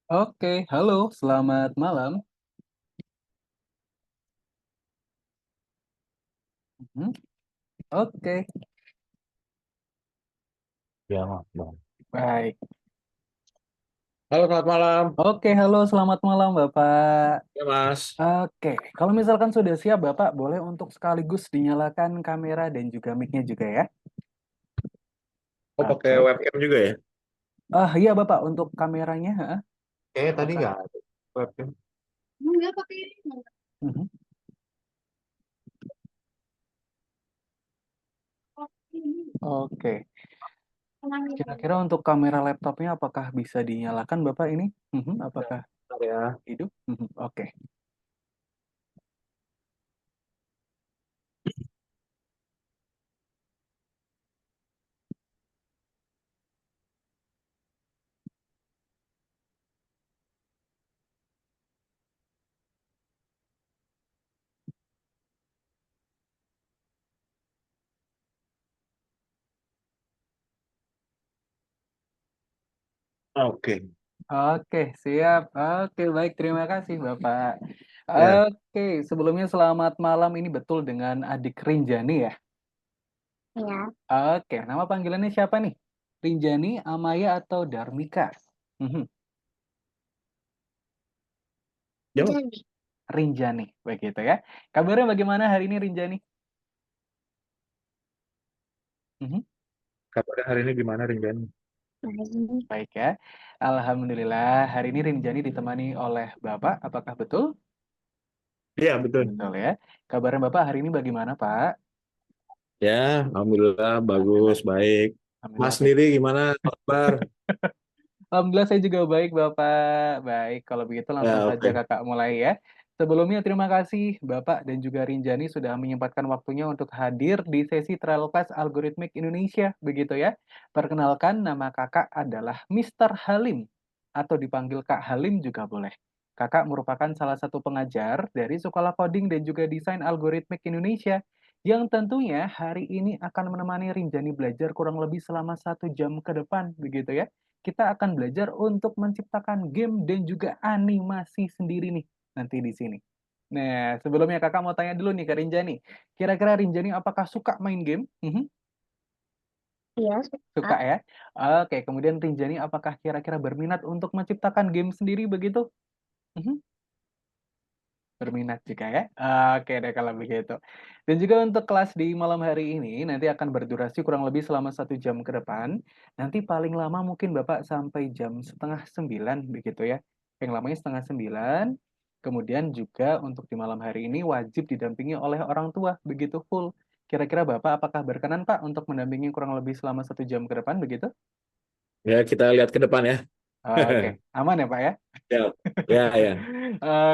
Oke, halo, selamat malam. Mhm, Oke, Ya, Mas. Bang. baik. Halo, selamat malam. Oke, halo, selamat malam, Bapak. Ya, Mas. Oke, kalau misalkan sudah siap, Bapak, boleh untuk sekaligus dinyalakan kamera dan juga mic-nya juga ya. Oh, pakai Oke. webcam juga ya? Iya, Bapak, untuk kameranya, Tadi apakah? nggak ada webcam. Mhm, Oke, kira-kira untuk kamera laptopnya apakah bisa dinyalakan, Bapak ini? Apakah Bentar ya. hidup? Oke. Oke. Oke, siap. Oke, baik. Terima kasih, Bapak. Ya, Oke, sebelumnya selamat malam. Ini betul dengan adik Rinjani ya? Ya, Oke, nama panggilannya siapa nih? Rinjani, Amaya, atau Darmika? Mhm, jawab. jadi Rinjani, begitu ya. Kabarnya bagaimana hari ini Rinjani? Mhm, Kabarnya hari ini gimana, Rinjani? baik. Baik ya. Alhamdulillah, hari ini Rinjani ditemani oleh Bapak. Apakah betul? Iya, betul. Betul ya. Kabarnya Bapak hari ini bagaimana, Pak? Ya, Alhamdulillah bagus, Alhamdulillah. baik. Mas Alhamdulillah baik. sendiri gimana kabar? Alhamdulillah saya juga baik, Bapak. Baik, kalau begitu langsung Ya, saja oke. Kakak mulai ya. Sebelumnya terima kasih Bapak dan juga Rinjani sudah menyempatkan waktunya untuk hadir di sesi Trial Class Algorithmic Indonesia, begitu ya. Perkenalkan, nama Kakak adalah Mister Halim, atau dipanggil Kak Halim juga boleh. Kakak merupakan salah satu pengajar dari Sekolah Coding dan juga Desain Algorithmic Indonesia, yang tentunya hari ini akan menemani Rinjani belajar kurang lebih selama 1 jam ke depan, begitu ya. Kita akan belajar untuk menciptakan game dan juga animasi sendiri nih nanti di sini. Nah, sebelumnya Kakak mau tanya dulu nih ke Rinjani. Kira-kira Rinjani apakah suka main game? Iya, suka. Suka ya? Oke, kemudian Rinjani apakah kira-kira berminat untuk menciptakan game sendiri begitu? Mhm. Berminat juga ya? Oke deh kalau begitu. Dan juga untuk kelas di malam hari ini nanti akan berdurasi kurang lebih selama 1 jam ke depan. Nanti paling lama mungkin Bapak sampai jam setengah 9 begitu ya. Yang lamanya setengah 9. Kemudian juga untuk di malam hari ini wajib didampingi oleh orang tua begitu full. Kira-kira Bapak apakah berkenan Pak untuk mendampingi kurang lebih selama 1 jam ke depan begitu? Ya, kita lihat ke depan ya. Oke, aman ya Pak ya? Ya, ya, ya.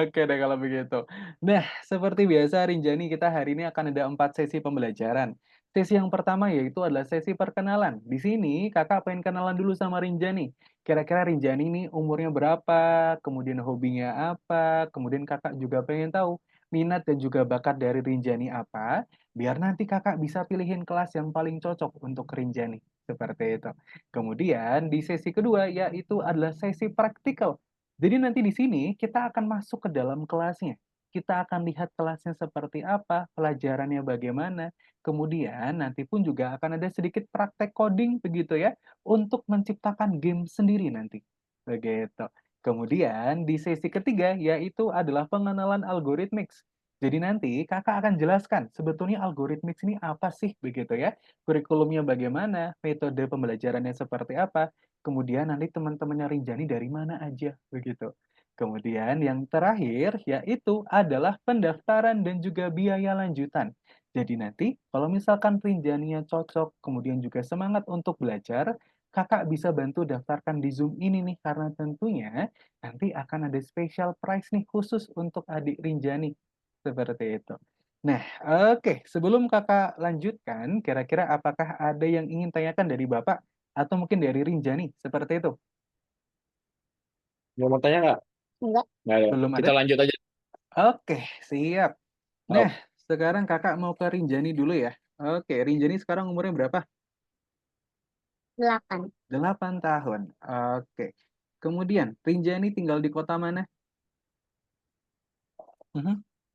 Oke deh kalau begitu. Nah, seperti biasa Rinjani kita hari ini akan ada 4 sesi pembelajaran. Sesi yang pertama yaitu adalah sesi perkenalan. Di sini kakak pengen kenalan dulu sama Rinjani. Kira-kira Rinjani ini umurnya berapa, kemudian hobinya apa, kemudian kakak juga pengen tahu minat dan juga bakat dari Rinjani apa, biar nanti kakak bisa pilihin kelas yang paling cocok untuk Rinjani. Seperti itu. Kemudian di sesi kedua yaitu adalah sesi praktikal. Jadi nanti di sini kita akan masuk ke dalam kelasnya. Kita akan lihat kelasnya seperti apa, pelajarannya bagaimana. Kemudian nanti pun juga akan ada sedikit praktek coding begitu ya, untuk menciptakan game sendiri nanti. Begitu. Kemudian di sesi ketiga yaitu adalah pengenalan algorithmics. Jadi nanti kakak akan jelaskan sebetulnya algorithmics ini apa sih begitu ya. Kurikulumnya bagaimana, metode pembelajarannya seperti apa, kemudian nanti teman-temannya Rinjani dari mana aja, begitu. Kemudian yang terakhir yaitu adalah pendaftaran dan juga biaya lanjutan. Jadi nanti kalau misalkan Rinjaninya cocok, kemudian juga semangat untuk belajar, kakak bisa bantu daftarkan di Zoom ini nih, karena tentunya nanti akan ada special price nih khusus untuk adik Rinjani. Seperti itu. Nah, oke, sebelum kakak lanjutkan, kira-kira apakah ada yang ingin tanyakan dari Bapak atau mungkin dari Rinjani? Seperti itu. Mau tanya nggak? Enggak, Nggak ada. Belum Kita ada? lanjut aja. Oke, siap. Nah, Oh, sekarang kakak mau ke Rinjani dulu ya. Oke, Rinjani sekarang umurnya berapa? 8. 8 tahun. Oke. Kemudian, Rinjani tinggal di kota mana?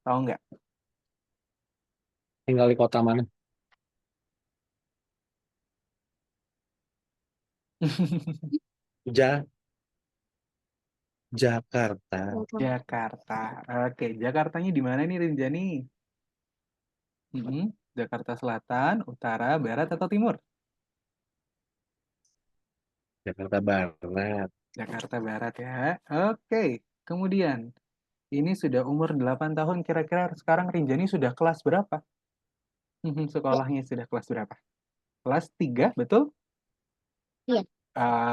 Tahu nggak? Tinggal di kota mana? Ja Jakarta. Jakarta. Jakarta. Oke, Jakartanya di mana nih Rinjani? Jakarta Selatan, Utara, Barat, atau Timur? Jakarta Barat. Jakarta Barat ya. Oke, kemudian ini sudah umur 8 tahun, kira-kira sekarang Rinjani sudah kelas berapa? Sekolahnya sudah kelas berapa? Kelas 3, betul? Iya.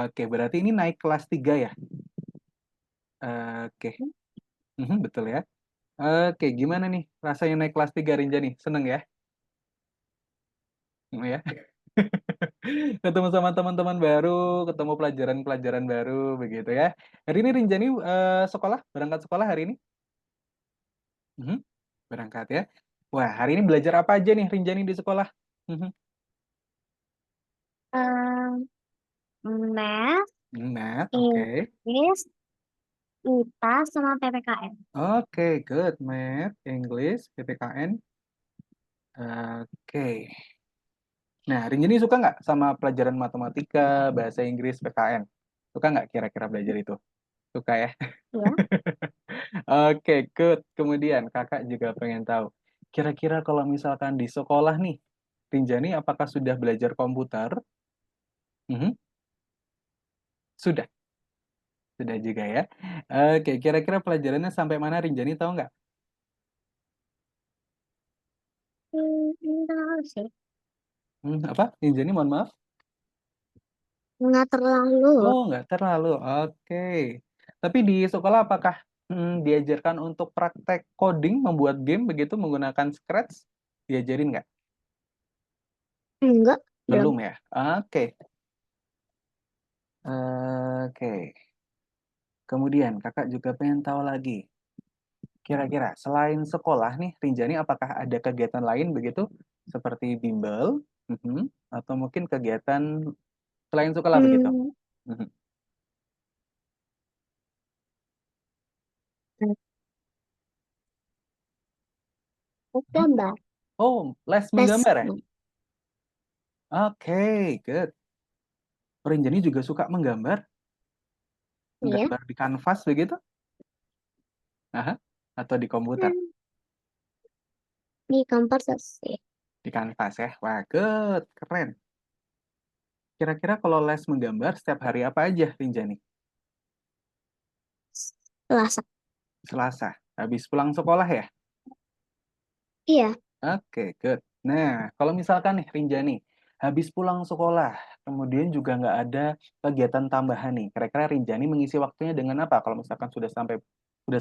Oke, berarti ini naik kelas 3 ya? Oke, betul ya. Oke, gimana nih rasanya naik kelas 3 Rinjani? Seneng ya? Ya. Ketemu sama teman-teman baru, ketemu pelajaran-pelajaran baru, begitu ya. Hari ini Rinjani berangkat sekolah hari ini? Mhm, Berangkat ya. Wah, hari ini belajar apa aja nih Rinjani di sekolah? Mhm. Math, Math, oke. Inggris, IPA, sama PPKN. Oke, good. Math, English, PPKN. Oke. Nah, Rinjani suka nggak sama pelajaran matematika, bahasa Inggris, PKN? Suka nggak kira-kira belajar itu? Suka ya? Ya. Oke, good. Kemudian kakak juga pengen tahu. Kira-kira kalau misalkan di sekolah nih, Rinjani apakah sudah belajar komputer? Mhm, Sudah, sudah juga ya. Oke, kira-kira pelajarannya sampai mana Rinjani tahu nggak? Tahu sih. Apa? Rinjani, mohon maaf. Nggak terlalu. Oh, nggak terlalu. Oke. Tapi di sekolah apakah diajarkan untuk praktek coding, membuat game begitu menggunakan Scratch? Diajarin nggak? Enggak, belum. Belum ya? Oke. Oke. Kemudian kakak juga pengen tahu lagi. Kira-kira selain sekolah nih, Rinjani apakah ada kegiatan lain begitu? Seperti bimbel, atau mungkin kegiatan selain sekolah begitu? Hmm, Mhm. Mhm. gambar. Oh, les Les. menggambar ya? Oke, good. Rinjani juga suka menggambar? Iya. Menggambar di kanvas begitu? Aha. Atau di komputer? Hmm, di komputer sih. Di kanvas ya? Wah, good. Keren. Kira-kira kalau les menggambar setiap hari apa aja, Rinjani? Selasa. Selasa. Habis pulang sekolah ya? Iya. Oke, good. Nah, kalau misalkan nih Rinjani, habis pulang sekolah, kemudian juga nggak ada kegiatan tambahan nih. Kira-kira Rinjani mengisi waktunya dengan apa kalau misalkan sudah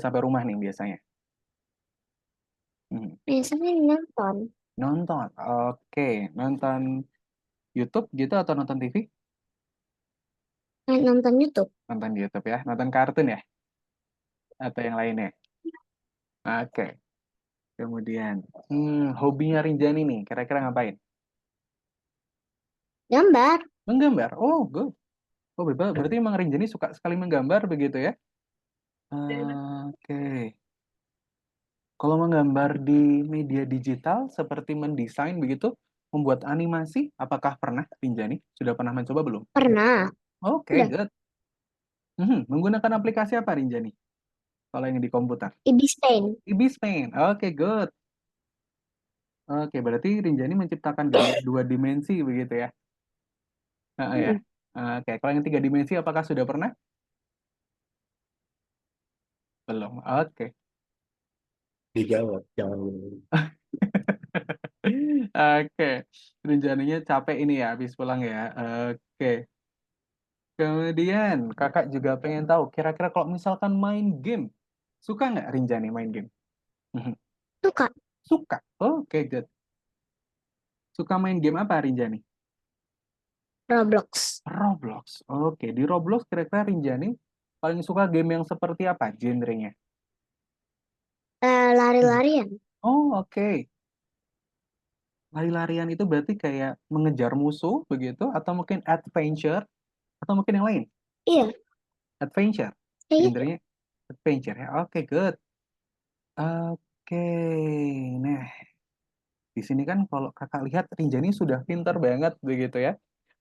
sampai rumah nih biasanya? Hmm, Biasanya nonton. Nonton. Oke, nonton YouTube gitu atau nonton TV? Nonton YouTube. Nonton di YouTube ya. Nonton kartun ya? Atau yang lainnya? Oke. Kemudian, hobinya Rinjani nih, kira-kira ngapain? Gambar. Menggambar. Oh, good. Oh, berarti emang Rinjani suka sekali menggambar begitu ya? Oke. Kalau menggambar di media digital seperti mendesain begitu, membuat animasi, apakah pernah Rinjani? Sudah pernah mencoba belum? Pernah. Oke, Udah. good. Menggunakan aplikasi apa Rinjani? Kalau yang di komputer? Ibis Paint. Ibis Paint. Oke, good. Oke, berarti Rinjani menciptakan gambar dua dimensi begitu ya? Ya. Mm-mm. Oke, kalau yang tiga dimensi apakah sudah pernah? Belum. Oke. Dijawab, jangan dulu. Oke. Rencananya capek ini ya habis pulang ya. Oke. Kemudian kakak juga pengen tahu kira-kira kalau misalkan main game, suka nggak Rinjani main game? Mhm. Suka. Suka. Oke, good. Suka main game apa Rinjani? Roblox. Roblox. Oke, di Roblox kira-kira Rinjani paling suka game yang seperti apa genrenya? Mhm. Lari-larian. Oh, oke. Lari-larian itu berarti kayak mengejar musuh begitu atau mungkin adventure atau mungkin yang lain? Iya. Adventure. Iya. Genrenya adventure ya. Oke, good. Oke. Nah, di sini kan kalau kakak lihat Rinjani sudah pintar banget begitu ya.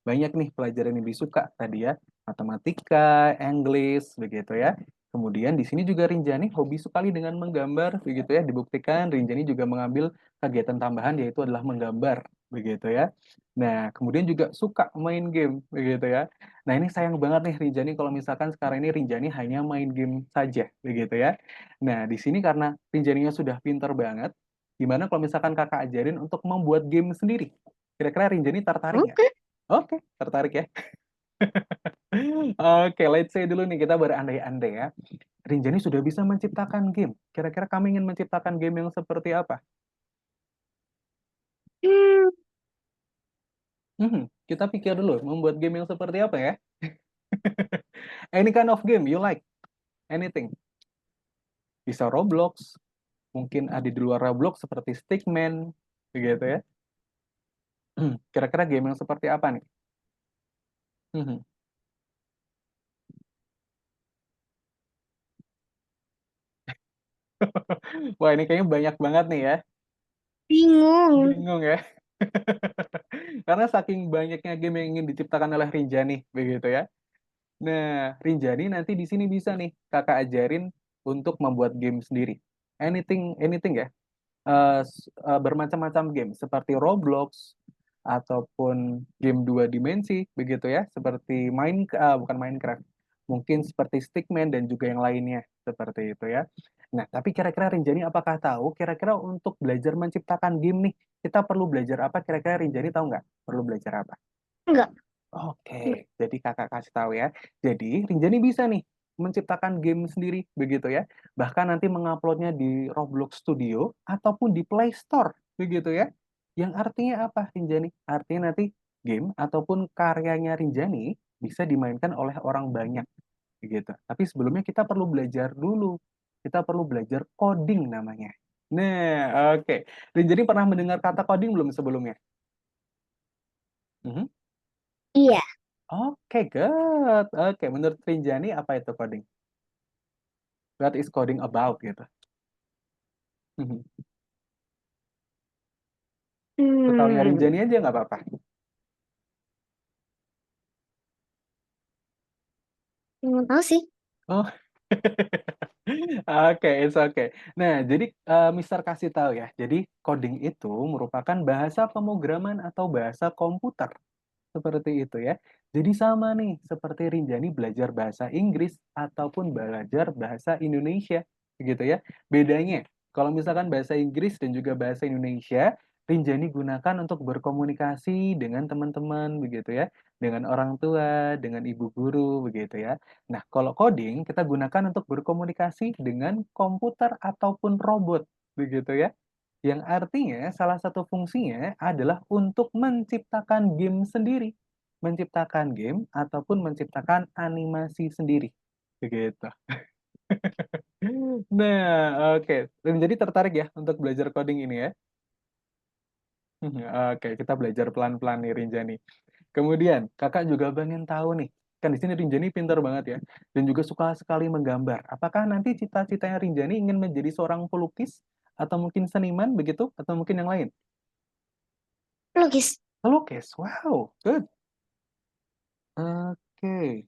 Banyak nih pelajaran yang disuka tadi ya. Matematika, English begitu ya. Kemudian di sini juga Rinjani hobi sekali dengan menggambar begitu ya. Dibuktikan Rinjani juga mengambil kegiatan tambahan yaitu adalah menggambar begitu ya. Nah, kemudian juga suka main game begitu ya. Nah, ini sayang banget nih Rinjani kalau misalkan sekarang ini Rinjani hanya main game saja begitu ya. Nah, di sini karena Rinjaninya sudah pintar banget, gimana kalau misalkan kakak ajarin untuk membuat game sendiri? Kira-kira Rinjani tertarik nggak? Oke. Oke, tertarik ya. Oke, let's say dulu nih kita berandai-andai ya. Rinjani sudah bisa menciptakan game. Kira-kira kami ingin menciptakan game yang seperti apa? Hmm, Kita pikir dulu, membuat game yang seperti apa ya? Any kind of game you like? Anything. Bisa Roblox, mungkin ada di luar Roblox seperti Stickman, begitu ya. Kira-kira game yang seperti apa nih? Wah, ini kayaknya banyak banget nih ya. bingung. Bingung ya. Karena saking banyaknya game yang ingin diciptakan oleh Rinjani, begitu ya. Nah, Rinjani nanti di sini bisa nih kakak ajarin untuk membuat game sendiri. Anything, anything ya. Bermacam-macam game seperti Roblox ataupun game dua dimensi, begitu ya. Seperti bukan Minecraft, mungkin seperti Stickman dan juga yang lainnya seperti itu ya. Nah, tapi kira-kira Rinjani apakah tahu kira-kira untuk belajar menciptakan game nih kita perlu belajar apa? Kira-kira Rinjani tahu nggak? Perlu belajar apa? Enggak. Enggak. Oke, jadi kakak kasih tahu ya. Jadi Rinjani bisa nih menciptakan game sendiri begitu ya. Bahkan nanti menguploadnya di Roblox Studio ataupun di Play Store begitu ya. Yang artinya apa Rinjani? Artinya nanti game ataupun karyanya Rinjani bisa dimainkan oleh orang banyak begitu. Tapi sebelumnya kita perlu belajar dulu. Kita perlu belajar coding namanya. Nah, oke. Rinjani pernah mendengar kata coding belum sebelumnya? Mhm. Iya. Oke, good. Oke, menurut Rinjani apa itu coding? What is coding about gitu? Mhm. Setahunya Hmm, Rinjani aja nggak apa-apa. Nggak tahu sih. Oh, oke, it's okay. Nah, jadi Mister kasih tahu ya. Jadi coding itu merupakan bahasa pemrograman atau bahasa komputer. Seperti itu ya. Jadi sama nih, seperti Rinjani belajar bahasa Inggris ataupun belajar bahasa Indonesia, begitu ya. Bedanya, kalau misalkan bahasa Inggris dan juga bahasa Indonesia, Rinjani gunakan untuk berkomunikasi dengan teman-teman, begitu ya, dengan orang tua, dengan ibu guru, begitu ya. Nah, kalau coding kita gunakan untuk berkomunikasi dengan komputer ataupun robot, begitu ya. Yang artinya salah satu fungsinya adalah untuk menciptakan game sendiri. Menciptakan game ataupun menciptakan animasi sendiri. Begitu. Nah, oke. Jadi tertarik ya untuk belajar coding ini ya? Oke, kita belajar pelan-pelan nih Rinjani. Kemudian, kakak juga pengen tahu nih, kan di sini Rinjani pintar banget ya, dan juga suka sekali menggambar. Apakah nanti cita-citanya Rinjani ingin menjadi seorang pelukis, atau mungkin seniman begitu, atau mungkin yang lain? Logis. Pelukis, wow, good. Oke.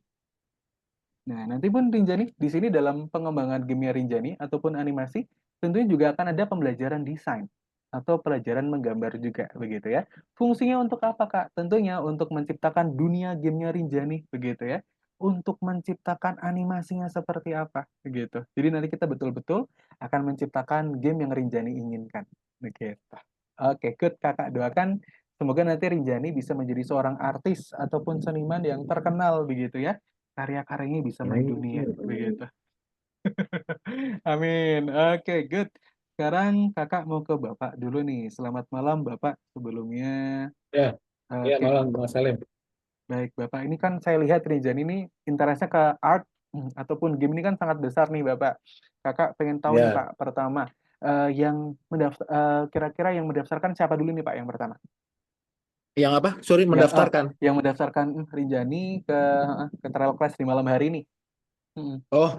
Nah, nanti pun Rinjani di sini dalam pengembangan game Rinjani ataupun animasi, tentunya juga akan ada pembelajaran desain atau pelajaran menggambar juga begitu ya. Fungsinya untuk apa, Kak? Tentunya untuk menciptakan dunia gamenya Rinjani begitu ya. Untuk menciptakan animasinya seperti apa begitu. Jadi nanti kita betul-betul akan menciptakan game yang Rinjani inginkan begitu. Oke, good Kakak doakan semoga nanti Rinjani bisa menjadi seorang artis ataupun seniman yang terkenal begitu ya, karya-karyanya bisa mendunia begitu. Amin. Oke, good. Sekarang kakak mau ke bapak dulu nih. Selamat malam bapak sebelumnya. Ya, ya Oke, malam Bang Salim. baik bapak. Ini kan saya lihat Rinjani ini interestnya ke art ataupun game ini kan sangat besar nih bapak. Kakak pengen tahu nih Ya, pak. Pertama, kira-kira yang mendaftarkan siapa dulu nih pak yang pertama? yang apa? Sorry, Yang mendaftarkan. yang mendaftarkan Rinjani ke Trail Class di malam hari ini. Mhm. Oh,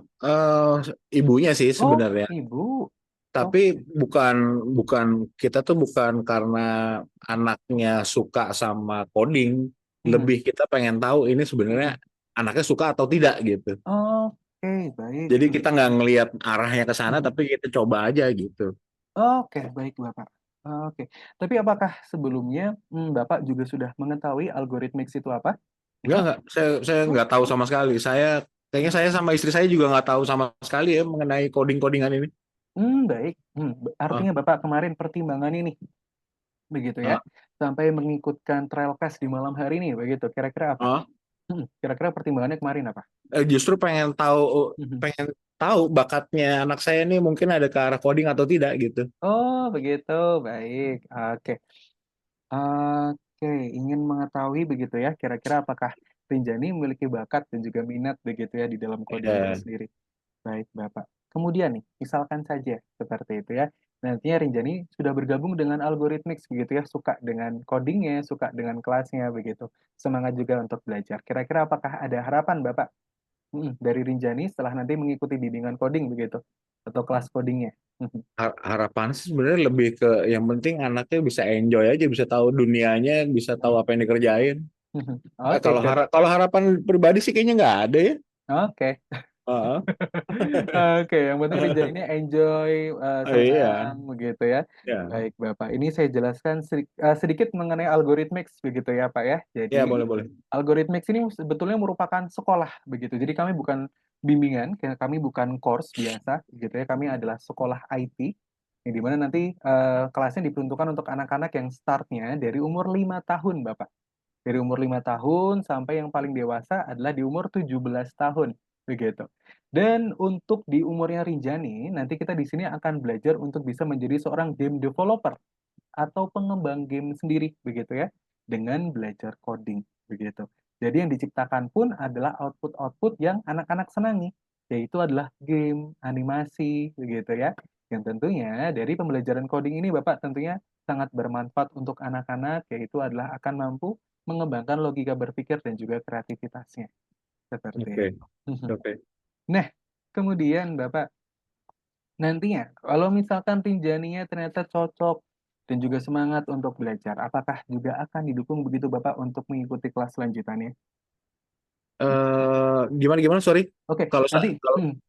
ibunya sih Oh, sebenarnya. ibu. Tapi Oke. bukan bukan kita tuh bukan karena anaknya suka sama coding, Mhm, lebih kita pengen tahu ini sebenarnya mhm. anaknya suka atau tidak gitu. Oke, baik. Jadi Mhm, kita nggak ngelihat arahnya ke sana, mhm. tapi kita coba aja gitu. Oke, baik Bapak. Oke. Tapi apakah sebelumnya, Bapak juga sudah mengetahui algoritmix itu apa? Enggak, saya nggak tahu Oke. sama sekali. Kayaknya saya sama istri saya juga nggak tahu sama sekali ya mengenai coding-codingan ini. Baik. Ah, Artinya Bapak kemarin pertimbangan ini, begitu ya, ah, sampai mengikutkan trial test di malam hari ini, begitu, kira-kira apa? ah. Kira-kira pertimbangannya kemarin apa? Justru Mhm. pengen tahu bakatnya anak saya ini mungkin ada ke arah coding atau tidak gitu. Oh, begitu, baik. Oke. Oke, ingin mengetahui begitu ya, kira-kira apakah Rinjani memiliki bakat dan juga minat begitu ya di dalam coding itu Ya, sendiri? Baik, Bapak. Kemudian nih, misalkan saja seperti itu ya, nantinya Rinjani sudah bergabung dengan Algorithmics begitu ya, suka dengan codingnya, suka dengan kelasnya begitu, semangat juga untuk belajar. Kira-kira apakah ada harapan Bapak dari Rinjani setelah nanti mengikuti bimbingan coding begitu, atau kelas codingnya? harapan sih sebenarnya lebih ke yang penting anaknya bisa enjoy aja, bisa tahu dunianya, bisa tahu apa yang dikerjain. Oke, Kalau harapan pribadi sih kayaknya nggak ada ya. oke. Heeh. Oke, yang penting Rinjaninya enjoy, Iya, senang begitu ya. ya, Baik Bapak, ini saya jelaskan sedikit mengenai algorithmics begitu ya Pak ya. ya Jadi boleh boleh. algorithmics ini sebetulnya merupakan sekolah begitu. Jadi kami bukan bimbingan, kami bukan course biasa gitu ya. Kami adalah sekolah IT yang dimana nanti kelasnya diperuntukkan untuk anak-anak yang startnya dari umur 5 tahun Bapak. Dari umur 5 tahun sampai yang paling dewasa adalah di umur 17 tahun, begitu. Dan untuk di umurnya Rinjani, nanti kita di sini akan belajar untuk bisa menjadi seorang game developer atau pengembang game sendiri, begitu ya, dengan belajar coding, begitu. Jadi yang diciptakan pun adalah output-output yang anak-anak senangi, yaitu adalah game, animasi, begitu ya. Yang tentunya dari pembelajaran coding ini Bapak tentunya sangat bermanfaat untuk anak-anak, yaitu adalah akan mampu mengembangkan logika berpikir dan juga kreativitasnya, seperti Oke, itu. oke. Nah, kemudian Bapak, nantinya kalau misalkan Rinjaninya ternyata cocok dan juga semangat untuk belajar, apakah juga akan didukung begitu Bapak untuk mengikuti kelas lanjutannya? Gimana gimana? Sorry. Oke, nanti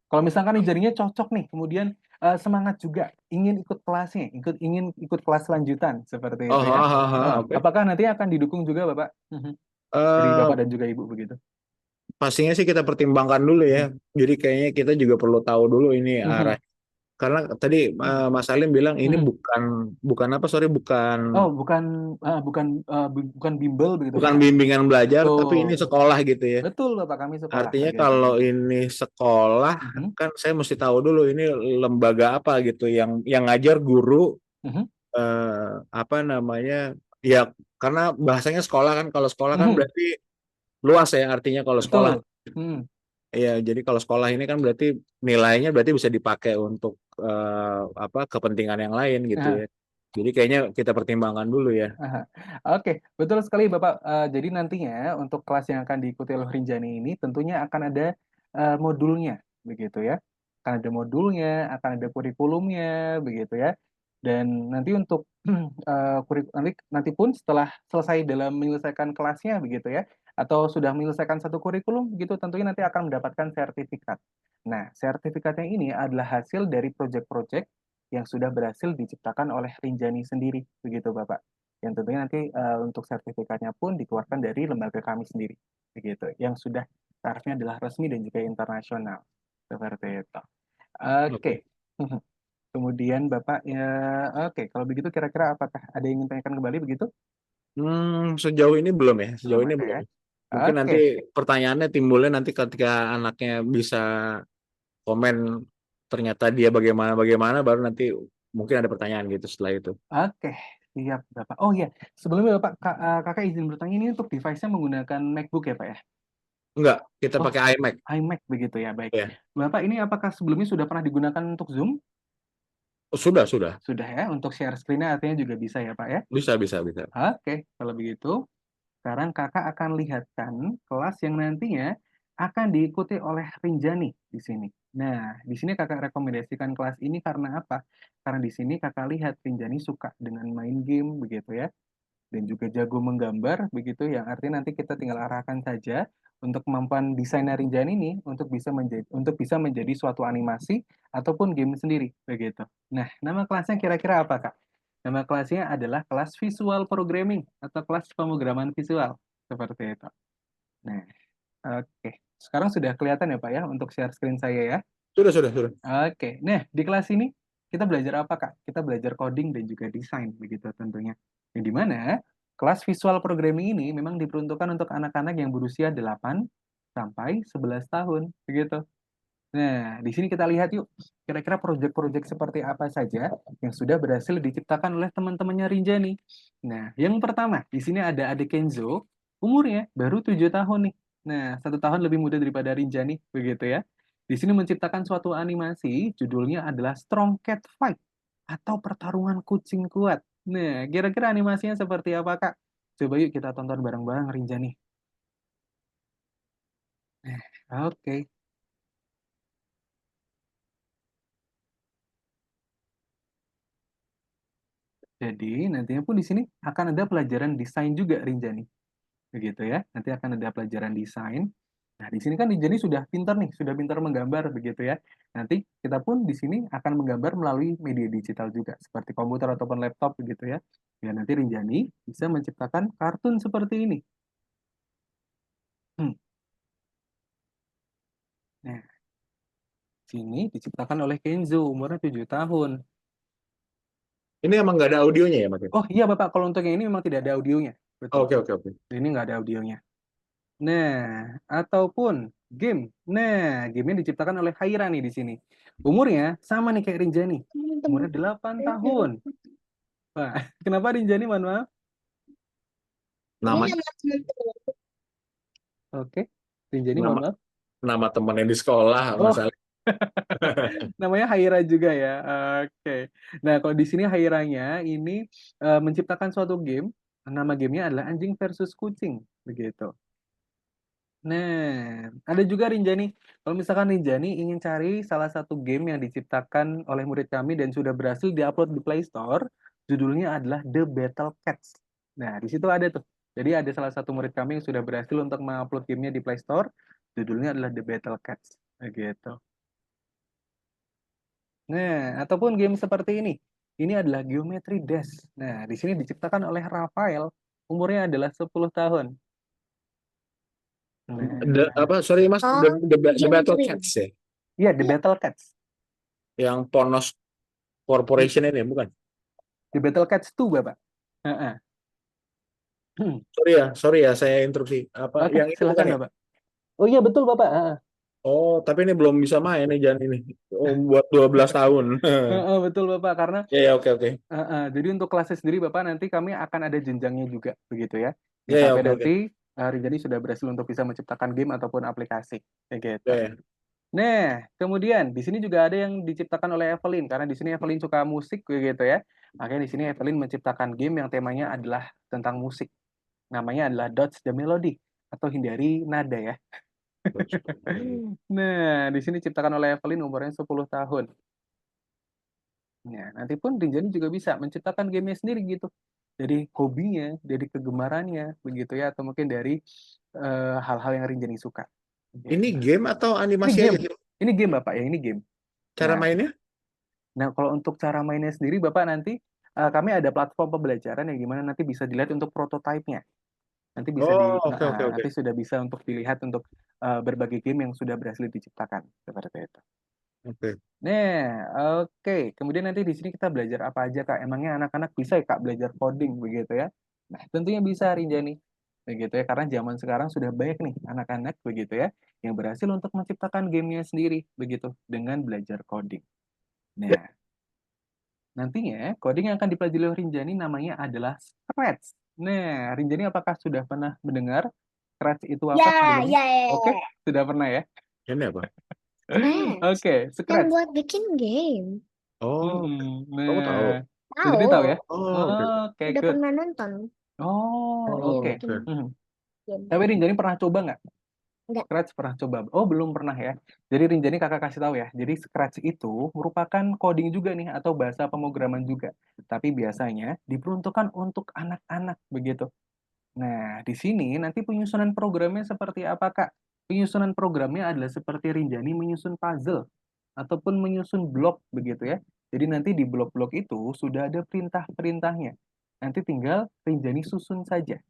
kalau misalkan Rinjaninya cocok nih, kemudian, semangat juga ingin ikut kelasnya, ingin ikut kelas lanjutan, seperti Oh, itu ya. oke. Apakah nanti akan didukung juga Bapak? Dari Eh, Bapak dan juga Ibu begitu? Pastinya sih kita pertimbangkan dulu ya. Mhm. Jadi kayaknya kita juga perlu tahu dulu ini arah. Mhm. Karena tadi Mas Salim bilang ini Mhm. bukan bukan apa, sorry, bukan Oh, bukan bukan bimbel begitu, bukan bukan. bimbingan belajar, tapi ini Betul. sekolah gitu ya. Betul, Bapak, kami sekolah Artinya begitu. kalau ini sekolah, Mhm, kan saya mesti tahu dulu ini lembaga apa gitu yang ngajar guru, mhm, apa namanya, ya karena bahasanya sekolah kan, kalau sekolah kan mhm, berarti luas ya artinya kalau sekolah. betul. Mhm, Iya, jadi kalau sekolah ini kan berarti nilainya berarti bisa dipakai untuk apa, kepentingan yang lain gitu aha, ya. Jadi kayaknya kita pertimbangkan dulu ya. aha. Oke, betul sekali Bapak, jadi nantinya untuk kelas yang akan diikuti oleh Rinjani ini tentunya akan ada, modulnya, begitu ya. Akan ada modulnya, akan ada kurikulumnya, begitu ya. Dan nanti untuk, nanti pun setelah selesai dalam menyelesaikan kelasnya, begitu ya, atau sudah menyelesaikan satu kurikulum, begitu, tentunya nanti akan mendapatkan sertifikat. Nah, sertifikatnya ini adalah hasil dari project-project yang sudah berhasil diciptakan oleh Rinjani sendiri, begitu Bapak. Yang tentunya nanti untuk sertifikatnya pun dikeluarkan dari lembaga kami sendiri, begitu. Yang sudah tarafnya adalah resmi dan juga internasional, seperti itu. Oke. Oke. Kemudian Bapak ya, oke, kalau begitu kira-kira apakah ada yang ingin tanyakan kembali begitu? Sejauh ini belum ya, Belum sejauh ini ada belum. ya? Mungkin nanti Oke. pertanyaannya timbulnya nanti ketika anaknya bisa komen ternyata dia bagaimana bagaimana, baru nanti mungkin ada pertanyaan gitu setelah itu. Oke, siap Bapak. Oh iya, sebelumnya Bapak, Kakak izin bertanya ini untuk device-nya menggunakan MacBook ya Pak ya? Enggak, kita Oh, pakai iMac iMac begitu ya, baik. ya. Bapak ini apakah sebelumnya sudah pernah digunakan untuk Zoom? Oh, sudah, Sudah ya, untuk share screen-nya artinya juga bisa ya Pak ya? bisa. Oke, kalau begitu sekarang Kakak akan lihatkan kelas yang nantinya akan diikuti oleh Rinjani di sini. Nah, di sini kakak rekomendasikan kelas ini karena apa? Karena di sini kakak lihat Rinjani suka dengan main game begitu ya, dan juga jago menggambar begitu, yang artinya nanti kita tinggal arahkan saja untuk kemampuan desainer Rinjani ini untuk bisa menjadi suatu animasi ataupun game sendiri begitu. Nah, nama kelasnya kira-kira apa, Kak? Nama kelasnya adalah kelas Visual Programming atau kelas pemrograman visual seperti itu. Nah, oke. Sekarang sudah kelihatan ya, Pak ya, untuk share screen saya ya. Sudah. Oke. Nah, di kelas ini kita belajar apa, Kak? Kita belajar coding dan juga desain begitu tentunya. Yang di mana kelas visual programming ini memang diperuntukkan untuk anak-anak yang berusia 8 sampai 11 tahun begitu. Nah, di sini kita lihat yuk, kira-kira proyek-proyek seperti apa saja yang sudah berhasil diciptakan oleh teman-temannya Rinjani. Nah, yang pertama, di sini ada adik Kenzo, umurnya baru 7 tahun nih. Nah, 1 tahun lebih muda daripada Rinjani, begitu ya. Di sini menciptakan suatu animasi, judulnya adalah Strong Cat Fight, atau pertarungan kucing kuat. Nah, kira-kira animasinya seperti apa, Kak? Coba yuk kita tonton bareng-bareng Rinjani. Nah, oke. Jadi nantinya pun di sini akan ada pelajaran desain juga Rinjani, begitu ya. Nanti akan ada pelajaran desain. Nah, di sini kan Rinjani sudah pintar nih, sudah pintar menggambar begitu ya. Nanti kita pun di sini akan menggambar melalui media digital juga, seperti komputer ataupun laptop begitu ya. Ya nanti Rinjani bisa menciptakan kartun seperti ini. Hmm. Nah, sini diciptakan oleh Kenzo, umurnya 7 tahun. Ini emang nggak ada audionya ya, Mas? Oh iya Bapak, kalau untuk yang ini memang tidak ada audionya. Betul. Oke. Ini nggak ada audionya. Nah, ataupun game. Nah, gamenya diciptakan oleh Haira nih di sini. Umurnya sama nih kayak Rinjani. Umurnya 8 tahun. Wah, kenapa Rinjani, mohon maaf? Nama Ini nama teman-teman. Oke, Rinjani mohon nama maaf. nama temannya di sekolah, Oh, masalah. namanya Haira juga ya. Oke. Nah, kalau di sini Hairanya ini menciptakan suatu game. Nama gamenya adalah Anjing versus Kucing. Begitu. Nah, ada juga Rinjani. Kalau misalkan Rinjani ingin cari salah satu game yang diciptakan oleh murid kami dan sudah berhasil diupload di Play Store, judulnya adalah The Battle Cats. Nah, di situ ada tuh. Jadi ada salah satu murid kami yang sudah berhasil untuk mengupload gamenya di Play Store, judulnya adalah The Battle Cats. Begitu. Nah, ataupun game seperti ini. Ini adalah Geometry Dash. Nah, di sini diciptakan oleh Rafael, umurnya adalah 10 tahun. Nah, Sorry Mas, Oh, The Battle Geometry. Cats ya, iya The Battle Cats. yang Ponos Corporation ini bukan? The Battle Cats 2, Bapak. Heeh. Sorry ya, saya interupsi. Apa Oke, yang itu bukan silakan ya? Bapak. Oh iya betul Bapak. Heeh. Oh, tapi ini belum bisa main nih Jan ini. Oh, buat 12 tahun. Heeh, betul Bapak karena Ya, oke. jadi untuk kelasnya sendiri Bapak nanti kami akan ada jenjangnya juga begitu ya. Ya Ya, sampai oke. nanti Rinjani sudah berhasil untuk bisa menciptakan game ataupun aplikasi kayak gitu. Ya. Nah, kemudian di sini juga ada yang diciptakan oleh Evelyn karena di sini Evelyn suka musik kayak gitu ya. Makanya di sini Evelyn menciptakan game yang temanya adalah tentang musik. Namanya adalah Dodge the Melody atau hindari nada ya. Nah, di sini diciptakan oleh Evelyn umurnya 10 tahun. Nah, nanti pun Rinjani juga bisa menciptakan gamenya sendiri gitu. Dari hobinya, dari kegemarannya, begitu ya, atau mungkin dari hal-hal yang Rinjani suka. Ini Gitu. game atau Ini animasi game, aja? ini game Bapak ya, ini game. Cara Nah, mainnya? nah kalau untuk cara mainnya sendiri Bapak nanti kami ada platform pembelajaran yang gimana nanti bisa dilihat untuk prototipenya. Nanti bisa Oh, oke. nanti sudah bisa untuk dilihat untuk berbagai game yang sudah berhasil diciptakan seperti itu. Oke. Nah, oke. Kemudian nanti di sini kita belajar apa aja, Kak? Emangnya anak-anak bisa ya, Kak, belajar coding begitu ya? Nah, tentunya bisa, Rinjani. Begitu ya, karena zaman sekarang sudah banyak nih anak-anak begitu ya, yang berhasil untuk menciptakan gamenya sendiri begitu dengan belajar coding. Nah, nantinya coding yang akan dipelajari oleh Rinjani namanya adalah Scratch. Nah, Rinjani apakah sudah pernah mendengar Scratch itu apa Ya, sebelumnya? ya, ya. Oke, sudah pernah ya? Ini apa? Scratch. Oke, Yang Scratch. buat bikin game. Oh, Nah, kamu tahu. jadi tahu ya? Oh, oke. Oke, Udah good. pernah nonton Oh, cara oke. bikin Oke. game. Tapi Rinjani pernah coba nggak? Enggak. Scratch pernah coba? Oh, belum pernah ya. Jadi Rinjani Kakak kasih tahu ya. Jadi Scratch itu merupakan coding juga nih atau bahasa pemrograman juga. Tapi biasanya diperuntukkan untuk anak-anak begitu. Nah, di sini nanti penyusunan programnya seperti apa, Kak? Penyusunan programnya adalah seperti Rinjani menyusun puzzle ataupun menyusun blok begitu ya. Jadi nanti di blok-blok itu sudah ada perintah-perintahnya. Nanti tinggal Rinjani susun saja.